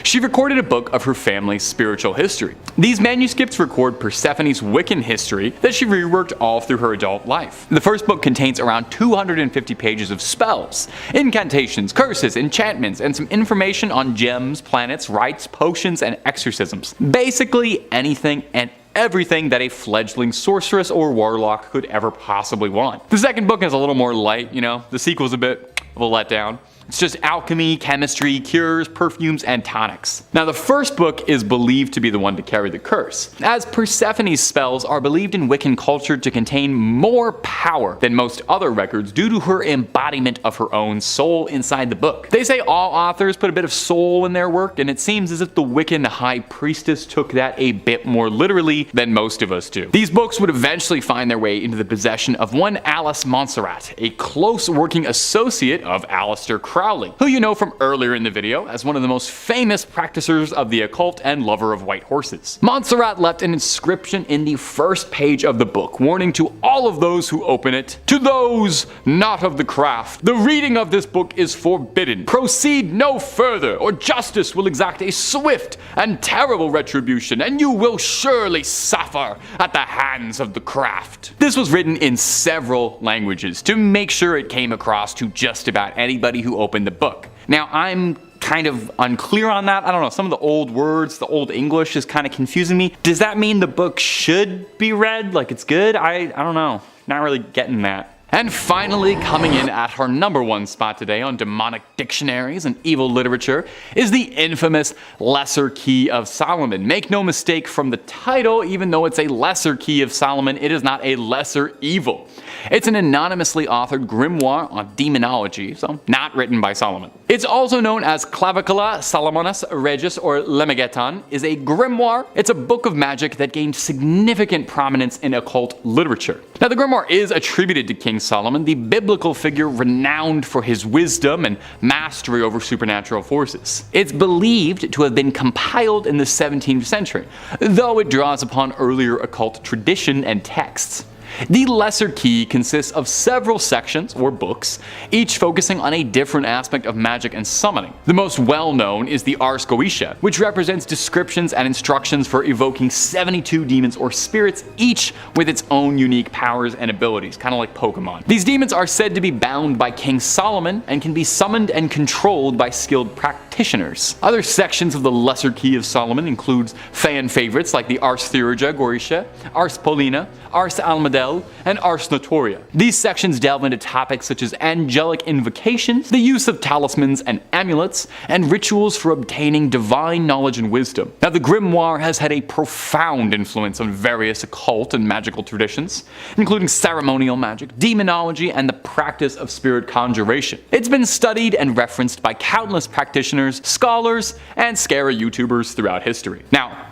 She recorded a book of her family's spiritual history. These manuscripts record Persephone's Wiccan history that she reworked all through her adult life. The first book contains around 250 pages of spells, incantations, curses, enchantments, and some information on gems, planets, rites, potions, and exorcisms. Basically anything and everything that a fledgling sorceress or warlock could ever possibly want. The second book is a little more light, the sequel's a bit of a letdown. It's just alchemy, chemistry, cures, perfumes, and tonics. Now, the first book is believed to be the one to carry the curse, as Persephone's spells are believed in Wiccan culture to contain more power than most other records due to her embodiment of her own soul inside the book. They say all authors put a bit of soul in their work, and it seems as if the Wiccan high priestess took that a bit more literally than most of us do. These books would eventually find their way into the possession of one Alice Montserrat, a close working associate of Aleister Crowley, who you know from earlier in the video as one of the most famous practicers of the occult and lover of white horses. Montserrat left an inscription in the first page of the book, warning to all of those who open it, "To those not of the craft, the reading of this book is forbidden. Proceed no further, or justice will exact a swift and terrible retribution, and you will surely suffer at the hands of the craft." This was written in several languages to make sure it came across to just about anybody who opened the book. Now, I'm kind of unclear on that. I don't know, some of the old words, the old English is kind of confusing me. Does that mean the book should be read? Like it's good? I don't know. Not really getting that. And finally, coming in at her number 1 spot today on demonic dictionaries and evil literature is the infamous Lesser Key of Solomon. Make no mistake from the title, even though it's a Lesser Key of Solomon, it is not a lesser evil. It's an anonymously authored grimoire on demonology, so not written by Solomon. It's also known as Clavicula Salomonis Regis or Lemegeton, is a grimoire. It's a book of magic that gained significant prominence in occult literature. Now, the grimoire is attributed to King Solomon, the biblical figure renowned for his wisdom and mastery over supernatural forces. It's believed to have been compiled in the 17th century, though it draws upon earlier occult tradition and texts. The Lesser Key consists of several sections, or books, each focusing on a different aspect of magic and summoning. The most well-known is the Ars Goetia, which represents descriptions and instructions for evoking 72 demons or spirits, each with its own unique powers and abilities, kind of like Pokemon. These demons are said to be bound by King Solomon and can be summoned and controlled by skilled practitioners. Other sections of the Lesser Key of Solomon includes fan favorites like the Ars Theurgia Goetia, Ars Paulina, Ars Almadel, and Ars Notoria. These sections delve into topics such as angelic invocations, the use of talismans and amulets, and rituals for obtaining divine knowledge and wisdom. Now, the grimoire has had a profound influence on various occult and magical traditions, including ceremonial magic, demonology, and the practice of spirit conjuration. It's been studied and referenced by countless practitioners, scholars, and scary YouTubers throughout history. Now,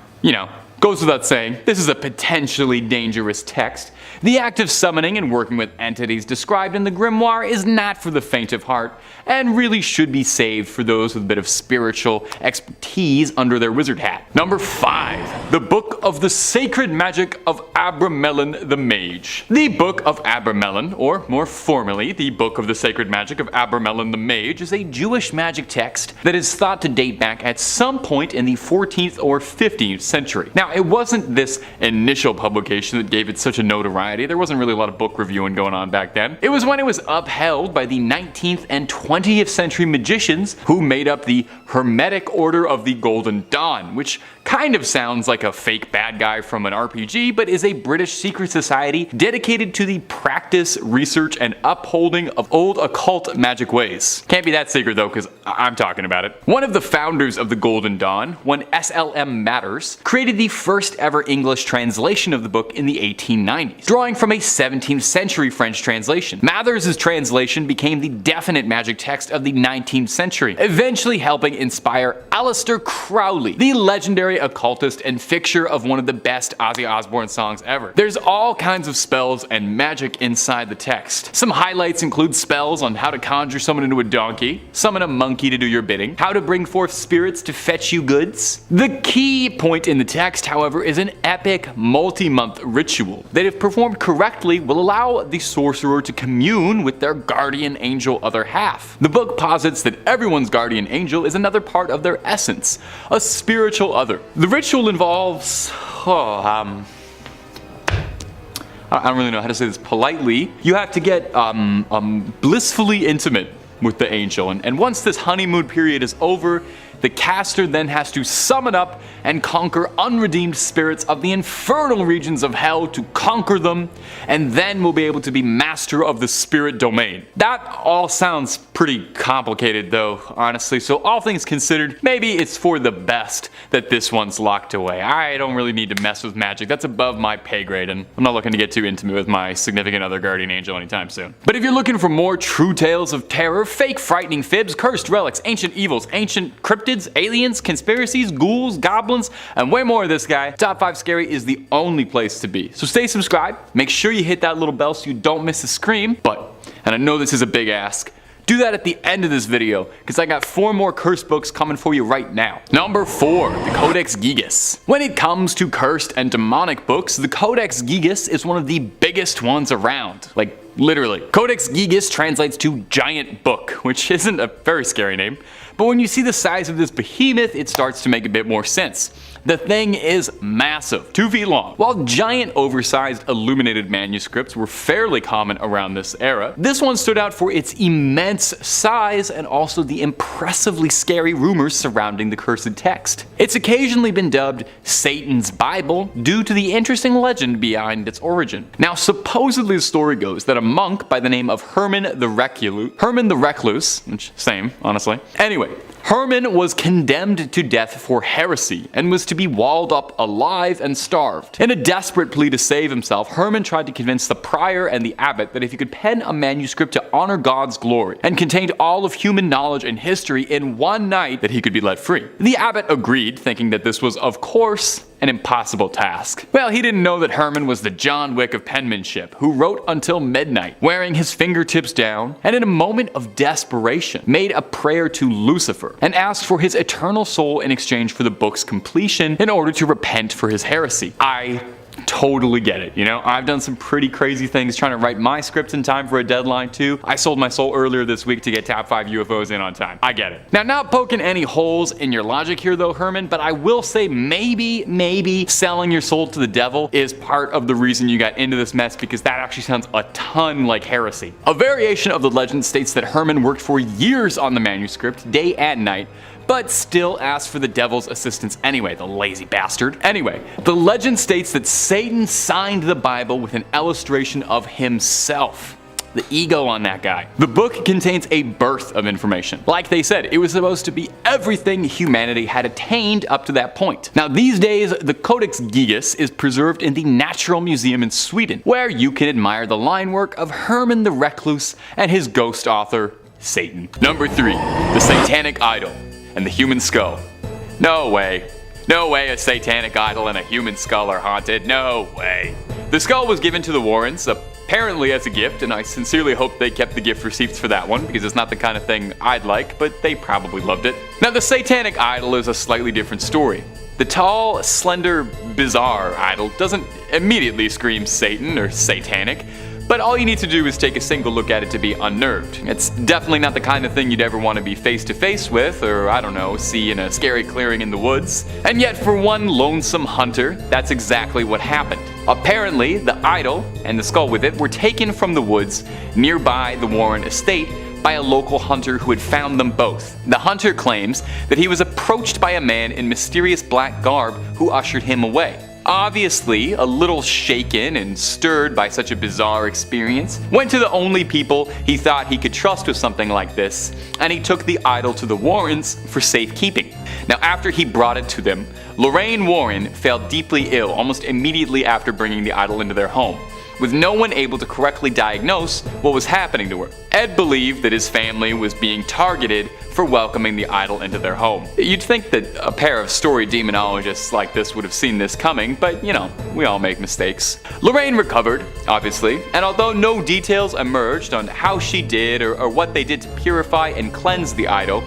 goes without saying, this is a potentially dangerous text. The act of summoning and working with entities described in the grimoire is not for the faint of heart, and really should be saved for those with a bit of spiritual expertise under their wizard hat. Number 5. The Book of the Sacred Magic of Abramelin the Mage. The Book of Abramelin, or more formally, the Book of the Sacred Magic of Abramelin the Mage, is a Jewish magic text that is thought to date back at some point in the 14th or 15th century. Now, Now, it wasn't this initial publication that gave it such a notoriety. There wasn't really a lot of book reviewing going on back then. It was when it was upheld by the 19th and 20th century magicians who made up the Hermetic Order of the Golden Dawn, which kind of sounds like a fake bad guy from an RPG, but is a British secret society dedicated to the practice, research, and upholding of old occult magic ways. Can't be that secret though, because I'm talking about it. One of the founders of the Golden Dawn, one SLM Matters, created the first ever English translation of the book in the 1890s, drawing from a 17th century French translation. Mathers' translation became the definite magic text of the 19th century, eventually helping inspire Aleister Crowley, the legendary occultist and fixture of one of the best Ozzy Osbourne songs ever. There's all kinds of spells and magic inside the text. Some highlights include spells on how to conjure someone into a donkey, summon a monkey to do your bidding, how to bring forth spirits to fetch you goods. The key point in the text, however, is an epic multi-month ritual that, if performed correctly, will allow the sorcerer to commune with their guardian angel other half. The book posits that everyone's guardian angel is another part of their essence, a spiritual other. The ritual involves, I don't really know how to say this politely. You have to get blissfully intimate with the angel, and once this honeymoon period is over, the caster then has to summon up and conquer unredeemed spirits of the infernal regions of hell to conquer them, and then will be able to be master of the spirit domain. That all sounds pretty complicated though, honestly, so all things considered, maybe it's for the best that this one's locked away. I don't really need to mess with magic, that's above my pay grade, and I'm not looking to get too intimate with my significant other guardian angel anytime soon. But if you're looking for more true tales of terror, fake frightening fibs, cursed relics, ancient evils, ancient cryptids, aliens, conspiracies, ghouls, goblins, and way more of this guy, Top 5 Scary is the only place to be. So stay subscribed, make sure you hit that little bell so you don't miss a scream, but, and I know this is a big ask, do that at the end of this video, because I got 4 more cursed books coming for you right now. Number 4, the Codex Gigas. When it comes to cursed and demonic books, the Codex Gigas is one of the biggest ones around. Like, literally. Codex Gigas translates to giant book, which isn't a very scary name, but when you see the size of this behemoth, it starts to make a bit more sense. The thing is massive, 2 feet long. While giant oversized illuminated manuscripts were fairly common around this era, this one stood out for its immense size and also the impressively scary rumors surrounding the cursed text. It's occasionally been dubbed Satan's Bible due to the interesting legend behind its origin. Now, supposedly the story goes that a monk by the name of Herman the Recluse, which same, honestly. Anyway, Herman was condemned to death for heresy and was to be walled up alive and starved. In a desperate plea to save himself, Herman tried to convince the prior and the abbot that if he could pen a manuscript to honor God's glory and contained all of human knowledge and history in one night, that he could be let free. The abbot agreed, thinking that this was, of course, an impossible task. Well, he didn't know that Herman was the John Wick of penmanship, who wrote until midnight, wearing his fingertips down, and in a moment of desperation, made a prayer to Lucifer, and asked for his eternal soul in exchange for the book's completion in order to repent for his heresy. I totally get it, you know? I've done some pretty crazy things trying to write my script in time for a deadline too. I sold my soul earlier this week to get Top 5 UFOs in on time. I get it. Now, not poking any holes in your logic here though, Herman, but I will say maybe selling your soul to the devil is part of the reason you got into this mess, because that actually sounds a ton like heresy. A variation of the legend states that Herman worked for years on the manuscript, day and night, but still asked for the devil's assistance anyway, the lazy bastard. Anyway, the legend states that Satan signed the Bible with an illustration of himself. The ego on that guy. The book contains a birth of information. Like they said, it was supposed to be everything humanity had attained up to that point. Now these days, the Codex Gigas is preserved in the Natural Museum in Sweden, where you can admire the line work of Herman the Recluse and his ghost author, Satan. Number 3, the Satanic Idol and the human skull. No way. No way a satanic idol and a human skull are haunted. No way. The skull was given to the Warrens, apparently as a gift, and I sincerely hope they kept the gift receipts for that one, because it's not the kind of thing I'd like, but they probably loved it. Now, the satanic idol is a slightly different story. The tall, slender, bizarre idol doesn't immediately scream Satan or satanic, but all you need to do is take a single look at it to be unnerved. It's definitely not the kind of thing you'd ever want to be face to face with, or I don't know, see in a scary clearing in the woods. And yet for one lonesome hunter, that's exactly what happened. Apparently, the idol and the skull with it were taken from the woods nearby the Warren estate by a local hunter who had found them both. The hunter claims that he was approached by a man in mysterious black garb who ushered him away. Obviously, a little shaken and stirred by such a bizarre experience, went to the only people he thought he could trust with something like this, and he took the idol to the Warrens for safekeeping. Now, after he brought it to them, Lorraine Warren fell deeply ill almost immediately after bringing the idol into their home, with no one able to correctly diagnose what was happening to her. Ed believed that his family was being targeted for welcoming the idol into their home. You'd think that a pair of story demonologists like this would have seen this coming, but you know, we all make mistakes. Lorraine recovered, obviously, and although no details emerged on how she did or what they did to purify and cleanse the idol,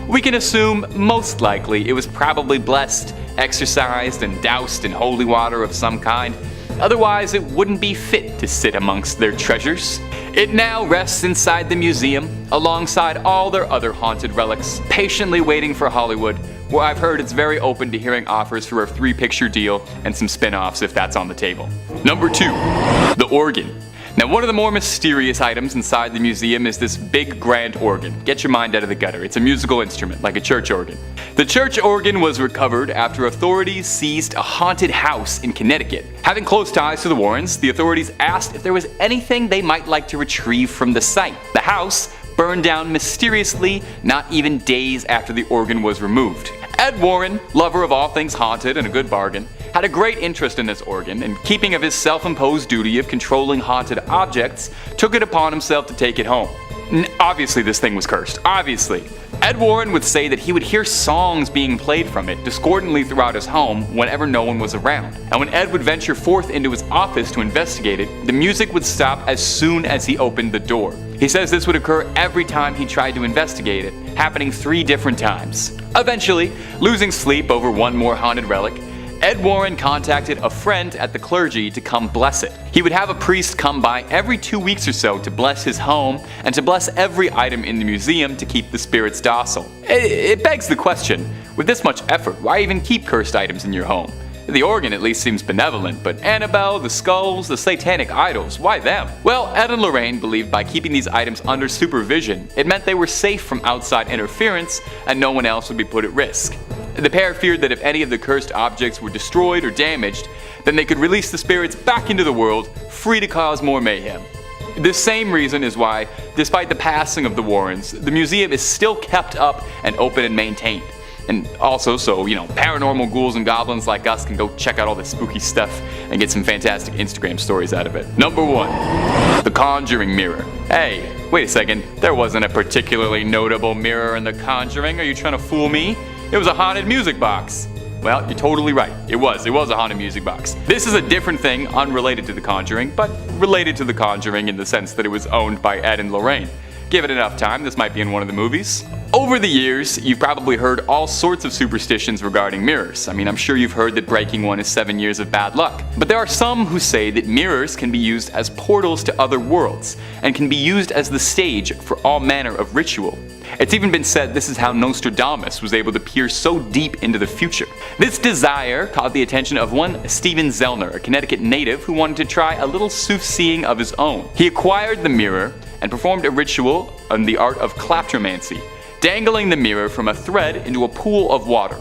we can assume most likely it was probably blessed, exorcised, and doused in holy water of some kind. Otherwise, it wouldn't be fit to sit amongst their treasures. It now rests inside the museum, alongside all their other haunted relics, patiently waiting for Hollywood, where I've heard it's very open to hearing offers for a 3-picture deal and some spin-offs if that's on the table. Number 2. The organ. Now, one of the more mysterious items inside the museum is this big grand organ. Get your mind out of the gutter. It's a musical instrument, like a church organ. The church organ was recovered after authorities seized a haunted house in Connecticut. Having close ties to the Warrens, the authorities asked if there was anything they might like to retrieve from the site. The house burned down mysteriously not even days after the organ was removed. Ed Warren, lover of all things haunted and a good bargain, had a great interest in this organ, and keeping of his self-imposed duty of controlling haunted objects, took it upon himself to take it home. Obviously this thing was cursed, obviously. Ed Warren would say that he would hear songs being played from it discordantly throughout his home whenever no one was around. And when Ed would venture forth into his office to investigate it, the music would stop as soon as he opened the door. He says this would occur every time he tried to investigate it, happening 3 different times. Eventually, losing sleep over one more haunted relic, Ed Warren contacted a friend at the clergy to come bless it. He would have a priest come by every 2 weeks or so to bless his home and to bless every item in the museum to keep the spirits docile. It begs the question, with this much effort, why even keep cursed items in your home? The organ at least seems benevolent, but Annabelle, the skulls, the satanic idols, why them? Well, Ed and Lorraine believed by keeping these items under supervision, it meant they were safe from outside interference and no one else would be put at risk. The pair feared that if any of the cursed objects were destroyed or damaged, then they could release the spirits back into the world, free to cause more mayhem. This same reason is why, despite the passing of the Warrens, the museum is still kept up and open and maintained. And also so, paranormal ghouls and goblins like us can go check out all this spooky stuff and get some fantastic Instagram stories out of it. Number 1. The Conjuring Mirror. Hey, wait a second, there wasn't a particularly notable mirror in The Conjuring. Are you trying to fool me? It was a haunted music box. Well, you're totally right. It was a haunted music box. This is a different thing unrelated to The Conjuring, but related to The Conjuring in the sense that it was owned by Ed and Lorraine. Give it enough time, this might be in one of the movies. Over the years, you've probably heard all sorts of superstitions regarding mirrors. I'm sure you've heard that breaking one is 7 years of bad luck. But there are some who say that mirrors can be used as portals to other worlds, and can be used as the stage for all manner of ritual. It's even been said this is how Nostradamus was able to peer so deep into the future. This desire caught the attention of one Stephen Zellner, a Connecticut native who wanted to try a little soothsaying of his own. He acquired the mirror and performed a ritual on the art of kleptomancy, dangling the mirror from a thread into a pool of water,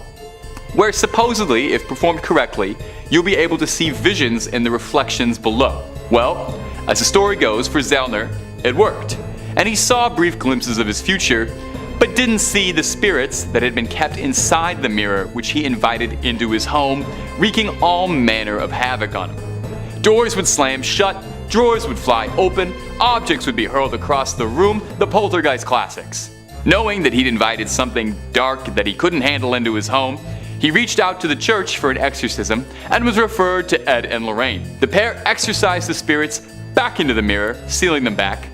where supposedly, if performed correctly, you'll be able to see visions in the reflections below. Well, as the story goes, for Zellner, it worked, and he saw brief glimpses of his future, but didn't see the spirits that had been kept inside the mirror which he invited into his home, wreaking all manner of havoc on him. Doors would slam shut, drawers would fly open, objects would be hurled across the room, the poltergeist classics. Knowing that he'd invited something dark that he couldn't handle into his home, he reached out to the church for an exorcism and was referred to Ed and Lorraine. The pair exorcised the spirits back into the mirror, sealing them back.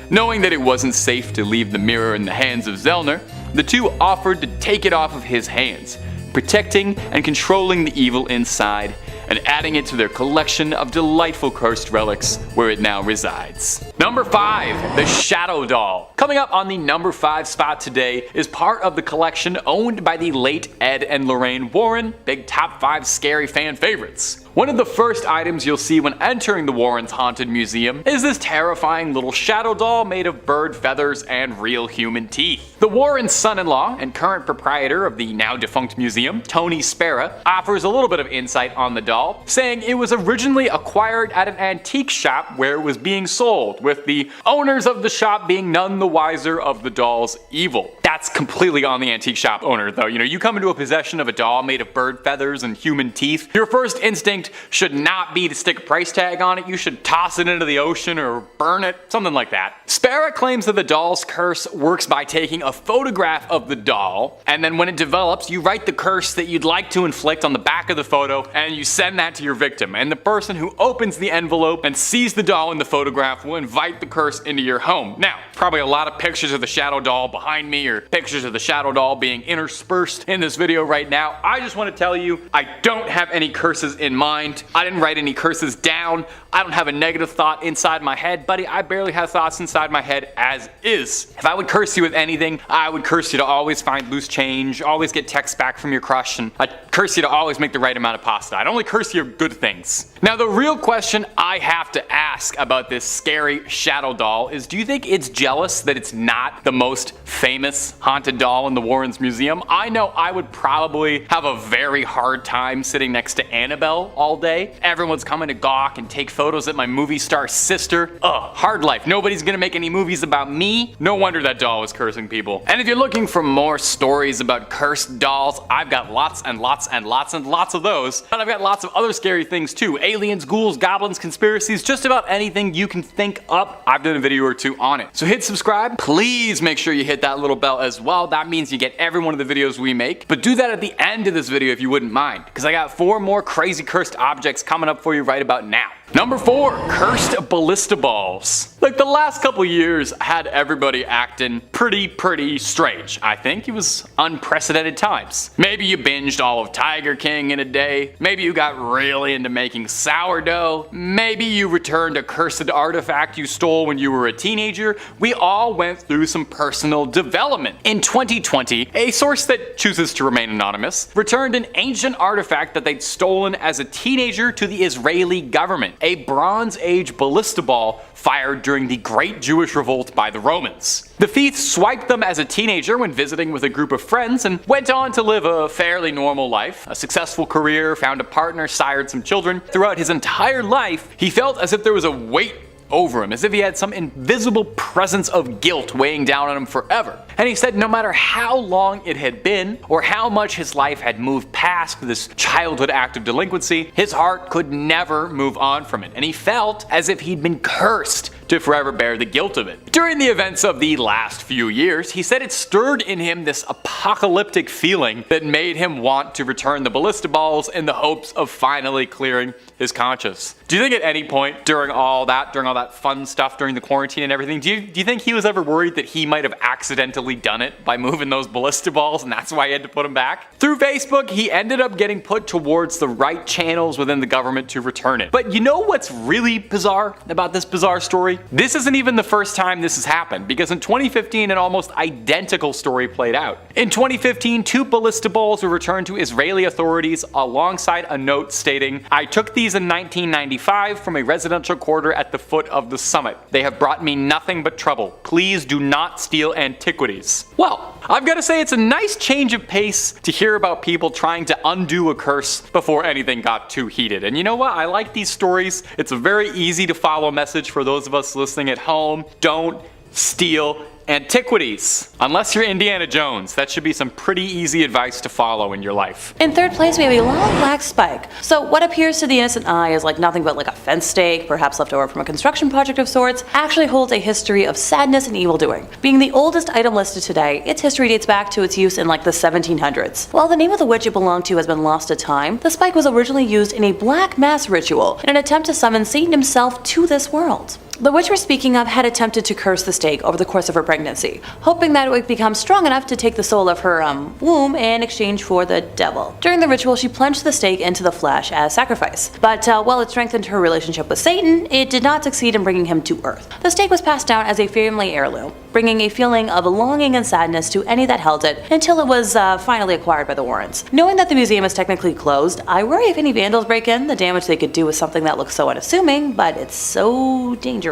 Knowing that it wasn't safe to leave the mirror in the hands of Zellner, the two offered to take it off of his hands, protecting and controlling the evil inside, and adding it to their collection of delightful cursed relics where it now resides. Number 5. The Shadow Doll. Coming up on the number 5 spot today is part of the collection owned by the late Ed and Lorraine Warren, big top 5 scary fan favorites. One of the first items you'll see when entering the Warrens' Haunted Museum is this terrifying little shadow doll made of bird feathers and real human teeth. The Warrens' son-in-law and current proprietor of the now defunct museum, Tony Spera, offers a little bit of insight on the doll, saying it was originally acquired at an antique shop where it was being sold, with the owners of the shop being none the wiser of the doll's evil. That's completely on the antique shop owner though. You come into a possession of a doll made of bird feathers and human teeth, your first instinct should not be to stick a price tag on it. You should toss it into the ocean or burn it, something like that. Spera claims that the doll's curse works by taking a photograph of the doll, and then when it develops, you write the curse that you'd like to inflict on the back of the photo, and you send that to your victim. And the person who opens the envelope and sees the doll in the photograph will invite the curse into your home. Now, probably a lot of pictures of the shadow doll behind me, or pictures of the shadow doll being interspersed in this video right now. I just want to tell you, I don't have any curses in mind. I didn't write any curses down. I don't have a negative thought inside my head, buddy. I barely have thoughts inside my head as is. If I would curse you with anything, I would curse you to always find loose change, always get texts back from your crush, and I'd curse you to always make the right amount of pasta. I'd only curse you good things. Now, the real question I have to ask about this scary shadow doll is, do you think it's jealous that it's not the most famous haunted doll in the Warrens Museum? I know I would probably have a very hard time sitting next to Annabelle all day. Everyone's coming to gawk and take photos at my movie star sister. Ugh, hard life. Nobody's gonna make any movies about me. No wonder that doll was cursing people. And if you're looking for more stories about cursed dolls, I've got lots and lots and lots and lots of those. And I've got lots of other scary things too. Aliens, ghouls, goblins, conspiracies, just about anything you can think up. I've done a video or two on it. So hit subscribe. Please make sure you hit that little bell as well. That means you get every one of the videos we make. But do that at the end of this video if you wouldn't mind, because I got 4 more crazy cursed objects coming up for you right about now. Number 4, cursed ballista balls. Like, the last couple years had everybody acting pretty strange. I think it was unprecedented times. Maybe you binged all of Tiger King in a day. Maybe you got really into making sourdough. Maybe you returned a cursed artifact you stole when you were a teenager. We all went through some personal development. In 2020, a source that chooses to remain anonymous returned an ancient artifact that they'd stolen as a teenager to the Israeli government. A Bronze Age ballista ball fired during the Great Jewish Revolt by the Romans. The thief swiped them as a teenager when visiting with a group of friends and went on to live a fairly normal life, a successful career, found a partner, sired some children. Throughout his entire life, he felt as if there was a weight over him, as if he had some invisible presence of guilt weighing down on him forever. And he said no matter how long it had been, or how much his life had moved past this childhood act of delinquency, his heart could never move on from it, and he felt as if he'd been cursed to forever bear the guilt of it. During the events of the last few years, he said it stirred in him this apocalyptic feeling that made him want to return the ballista balls in the hopes of finally clearing his conscience. Do you think at any point during all that fun stuff during the quarantine and everything, do you think he was ever worried that he might have accidentally done it by moving those ballista balls and that's why he had to put them back? Through Facebook, he ended up getting put towards the right channels within the government to return it. But you know what's really bizarre about this bizarre story? This isn't even the first time this has happened, because in 2015 an almost identical story played out. In 2015, 2 ballista balls were returned to Israeli authorities alongside a note stating, "I took these in 1995 from a residential quarter at the foot of the summit. They have brought me nothing but trouble. Please do not steal antiquities." Well, I've got to say it's a nice change of pace to hear about people trying to undo a curse before anything got too heated. And you know what? I like these stories. It's a very easy to follow message for those of us listening at home. Don't steal antiquities. Unless you're Indiana Jones, that should be some pretty easy advice to follow in your life. In 3rd place, we have a long black spike. So what appears to the innocent eye is like nothing but like a fence stake, perhaps left over from a construction project of sorts, actually holds a history of sadness and evildoing. Being the oldest item listed today, its history dates back to its use in like the 1700s. While the name of the witch it belonged to has been lost to time, the spike was originally used in a black mass ritual in an attempt to summon Satan himself to this world. The witch we're speaking of had attempted to curse the stake over the course of her pregnancy, hoping that it would become strong enough to take the soul of her womb in exchange for the devil. During the ritual, she plunged the stake into the flesh as sacrifice, but while it strengthened her relationship with Satan, it did not succeed in bringing him to Earth. The stake was passed down as a family heirloom, bringing a feeling of longing and sadness to any that held it until it was finally acquired by the Warrens. Knowing that the museum is technically closed, I worry if any vandals break in, the damage they could do with something that looks so unassuming, but it's so dangerous.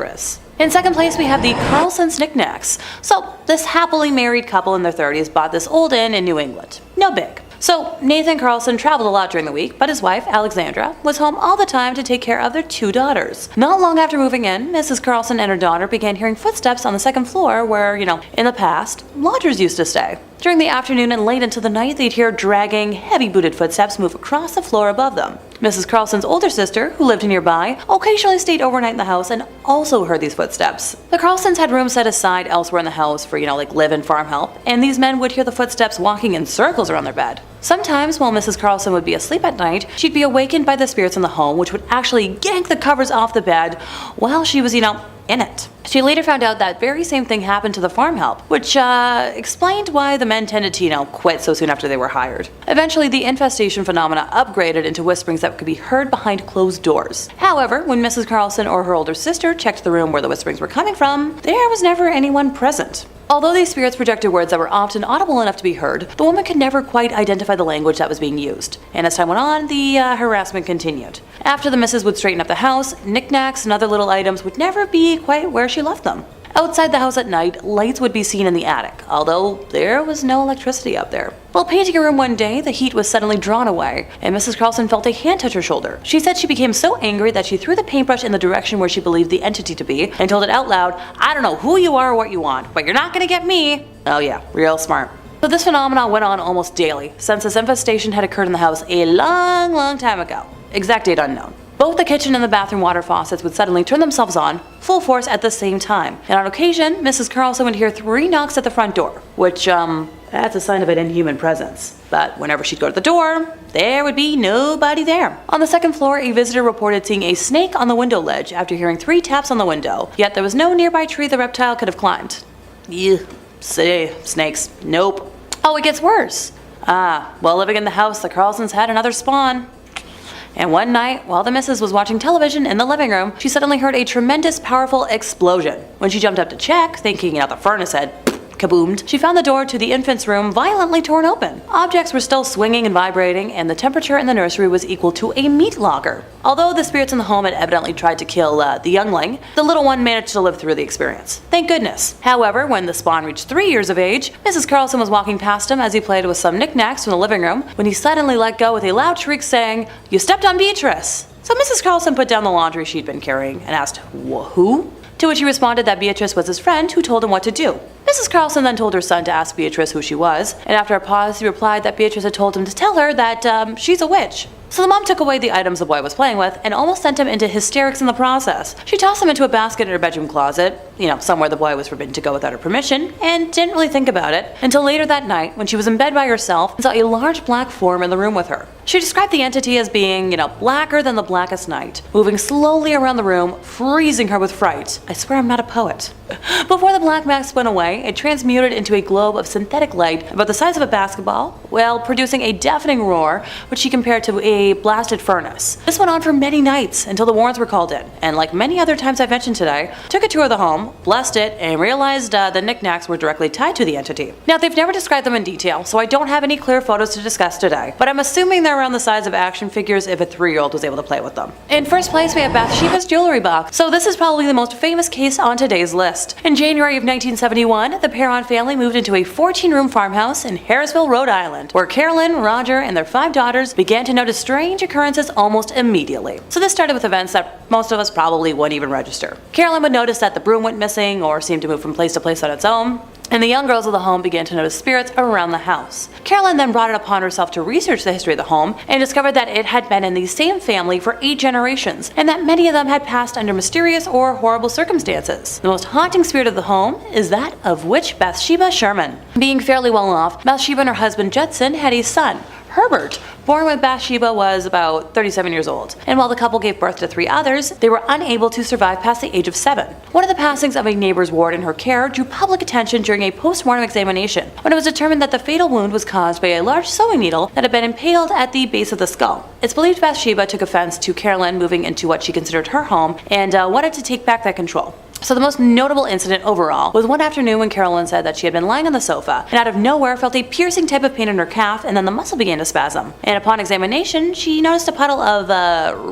In second place, we have the Carlson's knickknacks. So, this happily married couple in their 30s bought this old inn in New England. No big. So, Nathan Carlson traveled a lot during the week, but his wife, Alexandra, was home all the time to take care of their 2 daughters. Not long after moving in, Mrs. Carlson and her daughter began hearing footsteps on the second floor where, in the past, lodgers used to stay. During the afternoon and late into the night, they'd hear dragging, heavy-booted footsteps move across the floor above them. Mrs. Carlson's older sister, who lived nearby, occasionally stayed overnight in the house and also heard these footsteps. The Carlsons had rooms set aside elsewhere in the house for, live-in farm help, and these men would hear the footsteps walking in circles around their bed. Sometimes, while Mrs. Carlson would be asleep at night, she'd be awakened by the spirits in the home, which would actually yank the covers off the bed while she was, in it. She later found out that very same thing happened to the farm help, which explained why the men tended to, quit so soon after they were hired. Eventually, the infestation phenomena upgraded into whisperings that could be heard behind closed doors. However, when Mrs. Carlson or her older sister checked the room where the whisperings were coming from, there was never anyone present. Although these spirits projected words that were often audible enough to be heard, the woman could never quite identify the language that was being used. And as time went on, the harassment continued. After the missus would straighten up the house, knickknacks and other little items would never be quite where she left them. Outside the house at night, lights would be seen in the attic, although there was no electricity up there. While painting a room one day, the heat was suddenly drawn away, and Mrs. Carlson felt a hand touch her shoulder. She said she became so angry that she threw the paintbrush in the direction where she believed the entity to be, and told it out loud, "I don't know who you are or what you want, but you're not gonna get me." Oh yeah, real smart. So this phenomenon went on almost daily, since this infestation had occurred in the house a long time ago. Exact date unknown. Both the kitchen and the bathroom water faucets would suddenly turn themselves on, full force at the same time. And on occasion, Mrs. Carlson would hear 3 knocks at the front door, which, that's a sign of an inhuman presence. But whenever she'd go to the door, there would be nobody there. On the second floor, a visitor reported seeing a snake on the window ledge after hearing 3 taps on the window, yet there was no nearby tree the reptile could have climbed. Ew, say, snakes, nope. Oh, it gets worse. While living in the house, the Carlsons had another spawn. And one night, while the missus was watching television in the living room, she suddenly heard a tremendous, powerful explosion. When she jumped up to check, thinking, the furnace had kaboomed, she found the door to the infant's room violently torn open. Objects were still swinging and vibrating, and the temperature in the nursery was equal to a meat locker. Although the spirits in the home had evidently tried to kill the youngling, the little one managed to live through the experience. Thank goodness. However, when the spawn reached 3 years of age, Mrs. Carlson was walking past him as he played with some knickknacks from the living room, when he suddenly let go with a loud shriek saying, "You stepped on Beatrice!" So Mrs. Carlson put down the laundry she'd been carrying and asked, "Who?" To which he responded that Beatrice was his friend who told him what to do. Mrs. Carlson then told her son to ask Beatrice who she was, and after a pause he replied that Beatrice had told him to tell her that she's a witch. So the mom took away the items the boy was playing with and almost sent him into hysterics in the process. She tossed him into a basket in her bedroom closet, somewhere the boy was forbidden to go without her permission, and didn't really think about it until later that night when she was in bed by herself and saw a large black form in the room with her. She described the entity as being, blacker than the blackest night, moving slowly around the room, freezing her with fright. I swear I'm not a poet. Before the black mask went away, it transmuted into a globe of synthetic light about the size of a basketball, while producing a deafening roar, which she compared to a blasted furnace. This went on for many nights until the Warrens were called in, and like many other times I've mentioned today, took a tour of the home, blessed it, and realized the knickknacks were directly tied to the entity. Now, they've never described them in detail, so I don't have any clear photos to discuss today, but I'm assuming they're around the size of action figures if a 3-year-old was able to play with them. In first place, we have Bathsheba's jewelry box. So this is probably the most famous case on today's list. In January of 1971, the Perron family moved into a 14-room farmhouse in Harrisville, Rhode Island, where Carolyn, Roger, and their 5 daughters began to notice strange occurrences almost immediately. So this started with events that most of us probably wouldn't even register. Carolyn would notice that the broom went missing or seemed to move from place to place on its own, and the young girls of the home began to notice spirits around the house. Carolyn then brought it upon herself to research the history of the home and discovered that it had been in the same family for 8 generations, and that many of them had passed under mysterious or horrible circumstances. The most haunting spirit of the home is that of witch Bathsheba Sherman. Being fairly well off, Bathsheba and her husband Judson had a son. Herbert, born when Bathsheba was about 37 years old. And while the couple gave birth to 3 others, they were unable to survive past the age of 7. One of the passings of a neighbor's ward in her care drew public attention during a post-mortem examination, when it was determined that the fatal wound was caused by a large sewing needle that had been impaled at the base of the skull. It's believed Bathsheba took offense to Carolyn moving into what she considered her home and wanted to take back that control. So the most notable incident overall was one afternoon when Carolyn said that she had been lying on the sofa and out of nowhere felt a piercing type of pain in her calf, and then the muscle began to spasm. And upon examination, she noticed a puddle of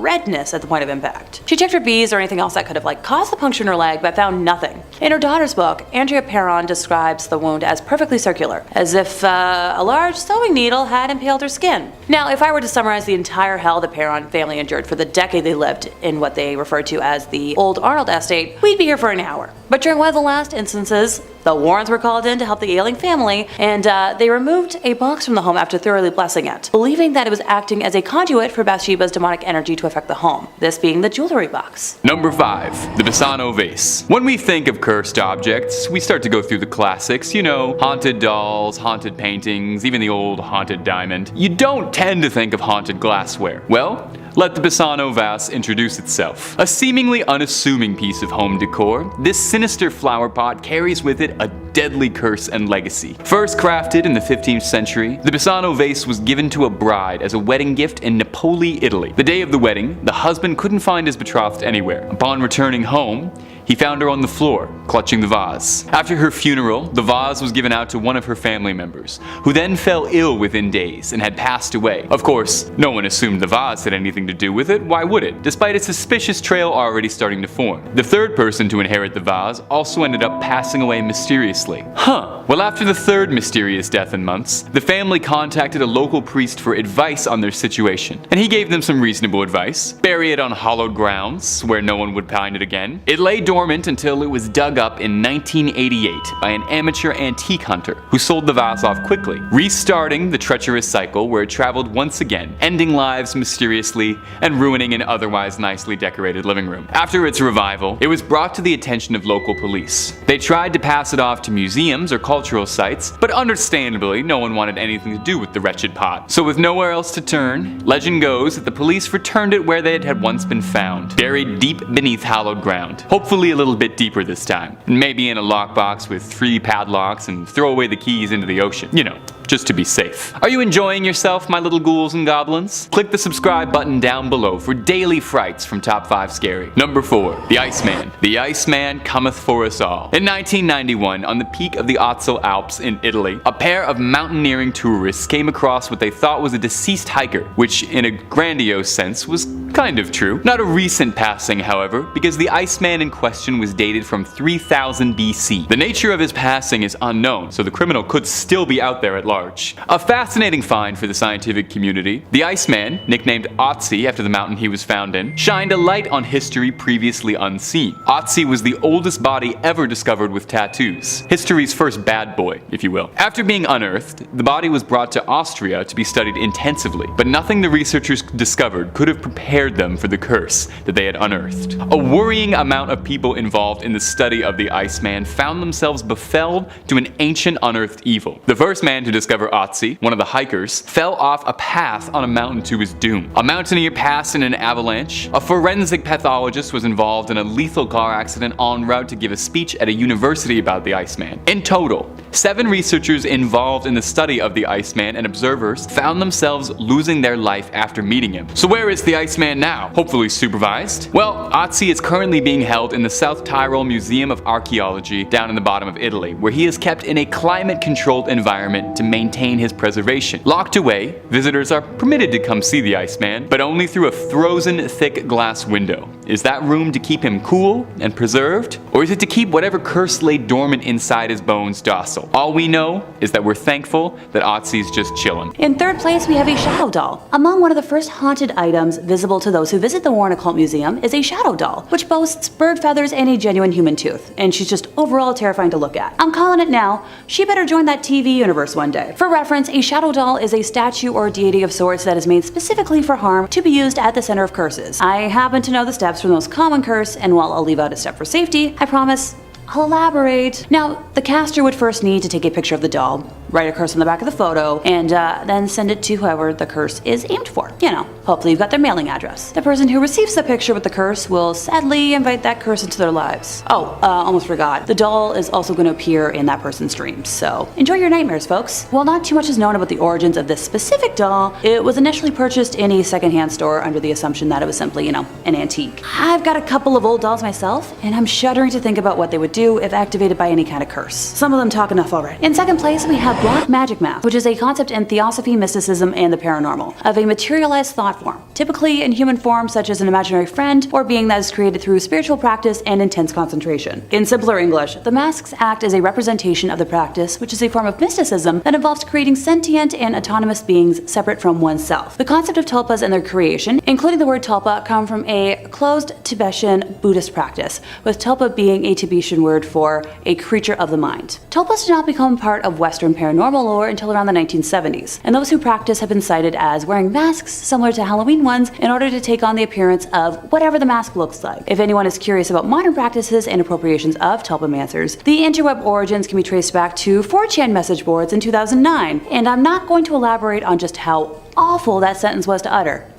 redness at the point of impact. She checked for bees or anything else that could have caused the puncture in her leg, but found nothing. In her daughter's book, Andrea Perron describes the wound as perfectly circular, as if a large sewing needle had impaled her skin. Now, if I were to summarize the entire hell the Perron family endured for the decade they lived in what they referred to as the Old Arnold estate, we'd be here for an hour. But during one of the last instances, the Warrens were called in to help the ailing family, and they removed a box from the home after thoroughly blessing it, believing that it was acting as a conduit for Bathsheba's demonic energy to affect the home, this being the jewelry box. Number 5. The Bassano Vase. When we think of cursed objects, we start to go through the classics, haunted dolls, haunted paintings, even the old haunted diamond. You don't tend to think of haunted glassware. Well, let the Bassano vase introduce itself. A seemingly unassuming piece of home decor, this sinister flower pot carries with it a deadly curse and legacy. First crafted in the 15th century, the Bassano vase was given to a bride as a wedding gift in Napoli, Italy. The day of the wedding, the husband couldn't find his betrothed anywhere. Upon returning home, he found her on the floor, clutching the vase. After her funeral, the vase was given out to one of her family members, who then fell ill within days and had passed away. Of course, no one assumed the vase had anything to do with it. Why would it? Despite a suspicious trail already starting to form. The third person to inherit the vase also ended up passing away mysteriously. Well, after the third mysterious death in months, the family contacted a local priest for advice on their situation, and he gave them some reasonable advice. Bury it on hallowed grounds, where no one would find it again. It lay dormant until it was dug up in 1988 by an amateur antique hunter who sold the vase off quickly, restarting the treacherous cycle where it traveled once again, ending lives mysteriously and ruining an otherwise nicely decorated living room. After its revival, it was brought to the attention of local police. They tried to pass it off to museums or cultural sites, but understandably, no one wanted anything to do with the wretched pot. So with nowhere else to turn, legend goes that the police returned it where they had once been found, buried deep beneath hallowed ground. Hopefully a little bit deeper this time. Maybe in a lockbox with 3 padlocks and throw away the keys into the ocean. Just to be safe. Are you enjoying yourself, my little ghouls and goblins? Click the subscribe button down below for daily frights from Top 5 Scary. Number 4. The Iceman. The Iceman cometh for us all. In 1991, on the peak of the Otso Alps in Italy, a pair of mountaineering tourists came across what they thought was a deceased hiker, which in a grandiose sense was kind of true. Not a recent passing, however, because the Iceman in question was dated from 3000 BC. The nature of his passing is unknown, so the criminal could still be out there at large. A fascinating find for the scientific community. The Iceman, nicknamed Otzi after the mountain he was found in, shined a light on history previously unseen. Otzi was the oldest body ever discovered with tattoos. History's first bad boy, if you will. After being unearthed, the body was brought to Austria to be studied intensively, but nothing the researchers discovered could have prepared them for the curse that they had unearthed. A worrying amount of people involved in the study of the Iceman found themselves befelled to an ancient unearthed evil. The first man to discover Otzi, one of the hikers, fell off a path on a mountain to his doom. A mountaineer passed in an avalanche. A forensic pathologist was involved in a lethal car accident en route to give a speech at a university about the Iceman. In total, 7 researchers involved in the study of the Iceman and observers found themselves losing their life after meeting him. So where is the Iceman now? Hopefully supervised? Well, Otzi is currently being held in the South Tyrol Museum of Archaeology down in the bottom of Italy, where he is kept in a climate-controlled environment to maintain his preservation. Locked away, visitors are permitted to come see the Iceman, but only through a frozen, thick glass window. Is that room to keep him cool and preserved? Or is it to keep whatever curse lay dormant inside his bones docile? All we know is that we're thankful that Otzi's just chillin'. In third place, we have a shadow doll. Among one of the first haunted items visible to those who visit the Warren Occult Museum is a shadow doll, which boasts bird feathers and a genuine human tooth, and she's just overall terrifying to look at. I'm calling it now. She better join that TV universe one day. For reference, a shadow doll is a statue or deity of sorts that is made specifically for harm to be used at the center of curses. I happen to know the steps for the most common curse, and while I'll leave out a step for safety, I promise I'll elaborate. Now, the caster would first need to take a picture of the doll, write a curse on the back of the photo, and then send it to whoever the curse is aimed for. You know, hopefully you've got their mailing address. The person who receives the picture with the curse will sadly invite that curse into their lives. Oh, almost forgot. The doll is also going to appear in that person's dreams, so enjoy your nightmares, folks. While not too much is known about the origins of this specific doll, it was initially purchased in a secondhand store under the assumption that it was simply, an antique. I've got a couple of old dolls myself, and I'm shuddering to think about what they would do if activated by any kind of curse. Some of them talk enough already. In second place, we have Black Magic Mask, which is a concept in theosophy, mysticism, and the paranormal, of a materialized thought form, typically in human form such as an imaginary friend or being that is created through spiritual practice and intense concentration. In simpler English, the masks act as a representation of the practice, which is a form of mysticism that involves creating sentient and autonomous beings separate from oneself. The concept of tulpas and their creation, including the word tulpa, come from a closed Tibetan Buddhist practice, with tulpa being a Tibetan word for a creature of the mind. Tulpas did not become part of Western paranormal lore until around the 1970s, and those who practice have been cited as wearing masks similar to Halloween ones in order to take on the appearance of whatever the mask looks like. If anyone is curious about modern practices and appropriations of tulpamancers, the interweb origins can be traced back to 4chan message boards in 2009, and I'm not going to elaborate on just how awful that sentence was to utter.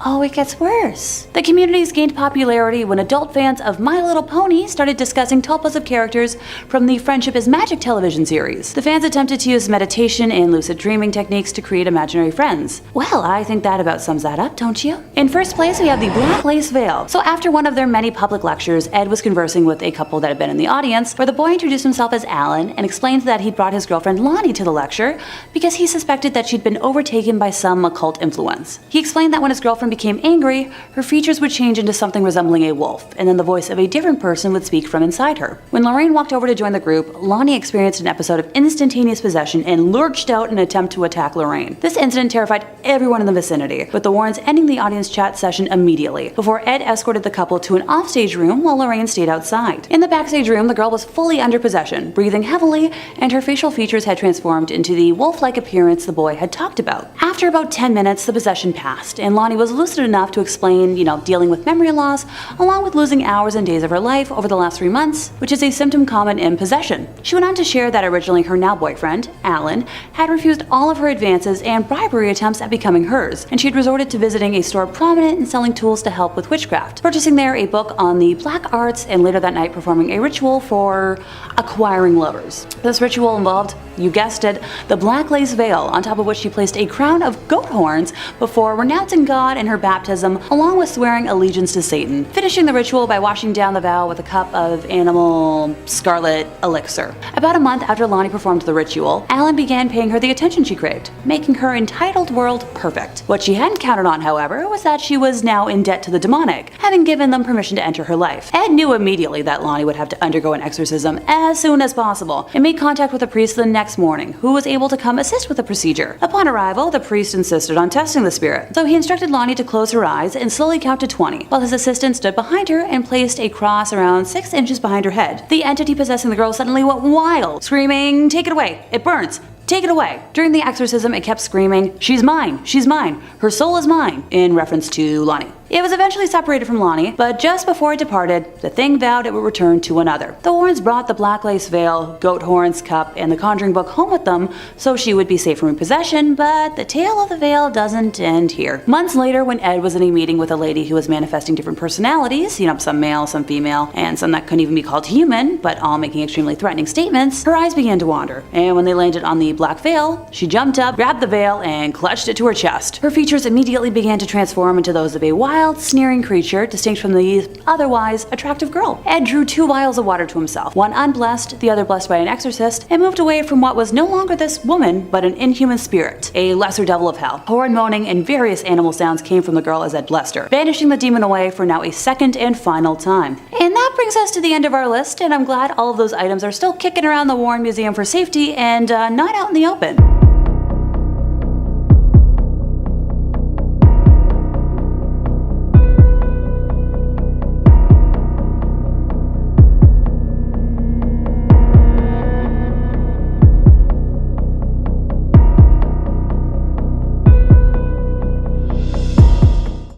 Oh, it gets worse. The communities gained popularity when adult fans of My Little Pony started discussing tulpas of characters from the Friendship is Magic television series. The fans attempted to use meditation and lucid dreaming techniques to create imaginary friends. Well, I think that about sums that up, don't you? In first place, we have the Black Lace Veil. So after one of their many public lectures, Ed was conversing with a couple that had been in the audience, where the boy introduced himself as Alan and explained that he'd brought his girlfriend Lonnie to the lecture because he suspected that she'd been overtaken by some occult influence. He explained that when his girlfriend became angry, her features would change into something resembling a wolf, and then the voice of a different person would speak from inside her. When Lorraine walked over to join the group, Lonnie experienced an episode of instantaneous possession and lurched out in an attempt to attack Lorraine. This incident terrified everyone in the vicinity, with the Warrens ending the audience chat session immediately, before Ed escorted the couple to an offstage room while Lorraine stayed outside. In the backstage room, the girl was fully under possession, breathing heavily, and her facial features had transformed into the wolf-like appearance the boy had talked about. After about 10 minutes, the possession passed, and Lonnie was lucid enough to explain, dealing with memory loss, along with losing hours and days of her life over the last 3 months, which is a symptom common in possession. She went on to share that originally her now boyfriend, Alan, had refused all of her advances and bribery attempts at becoming hers, and she had resorted to visiting a store prominent in selling tools to help with witchcraft, purchasing there a book on the black arts, and later that night performing a ritual for acquiring lovers. This ritual involved, you guessed it, the black lace veil, on top of which she placed a crown of goat horns before renouncing God in her baptism, along with swearing allegiance to Satan, finishing the ritual by washing down the vow with a cup of animal scarlet elixir. About a month after Lonnie performed the ritual, Alan began paying her the attention she craved, making her entitled world perfect. What she hadn't counted on, however, was that she was now in debt to the demonic, having given them permission to enter her life. Ed knew immediately that Lonnie would have to undergo an exorcism as soon as possible, and made contact with a priest the next morning, who was able to come assist with the procedure. Upon arrival, the priest insisted on testing the spirit, so he instructed Lonnie to close her eyes and slowly count to 20, while his assistant stood behind her and placed a cross around 6 inches behind her head. The entity possessing the girl suddenly went wild, screaming, "Take it away! It burns! Take it away!" During the exorcism, it kept screaming, "She's mine! She's mine! Her soul is mine!" in reference to Lonnie. It was eventually separated from Lonnie, but just before it departed, the thing vowed it would return to another. The Warrens brought the black lace veil, goat horns, cup, and the conjuring book home with them so she would be safe from repossession, but the tale of the veil doesn't end here. Months later, when Ed was in a meeting with a lady who was manifesting different personalities, some male, some female, and some that couldn't even be called human, but all making extremely threatening statements, her eyes began to wander, and when they landed on the black veil, she jumped up, grabbed the veil, and clutched it to her chest. Her features immediately began to transform into those of a wild, sneering creature, distinct from the otherwise attractive girl. Ed drew 2 vials of water to himself, one unblessed, the other blessed by an exorcist, and moved away from what was no longer this woman, but an inhuman spirit, a lesser devil of hell. Horrid moaning and various animal sounds came from the girl as Ed blessed her, banishing the demon away for now a second and final time. And that brings us to the end of our list, and I'm glad all of those items are still kicking around the Warren Museum for safety and not out in the open.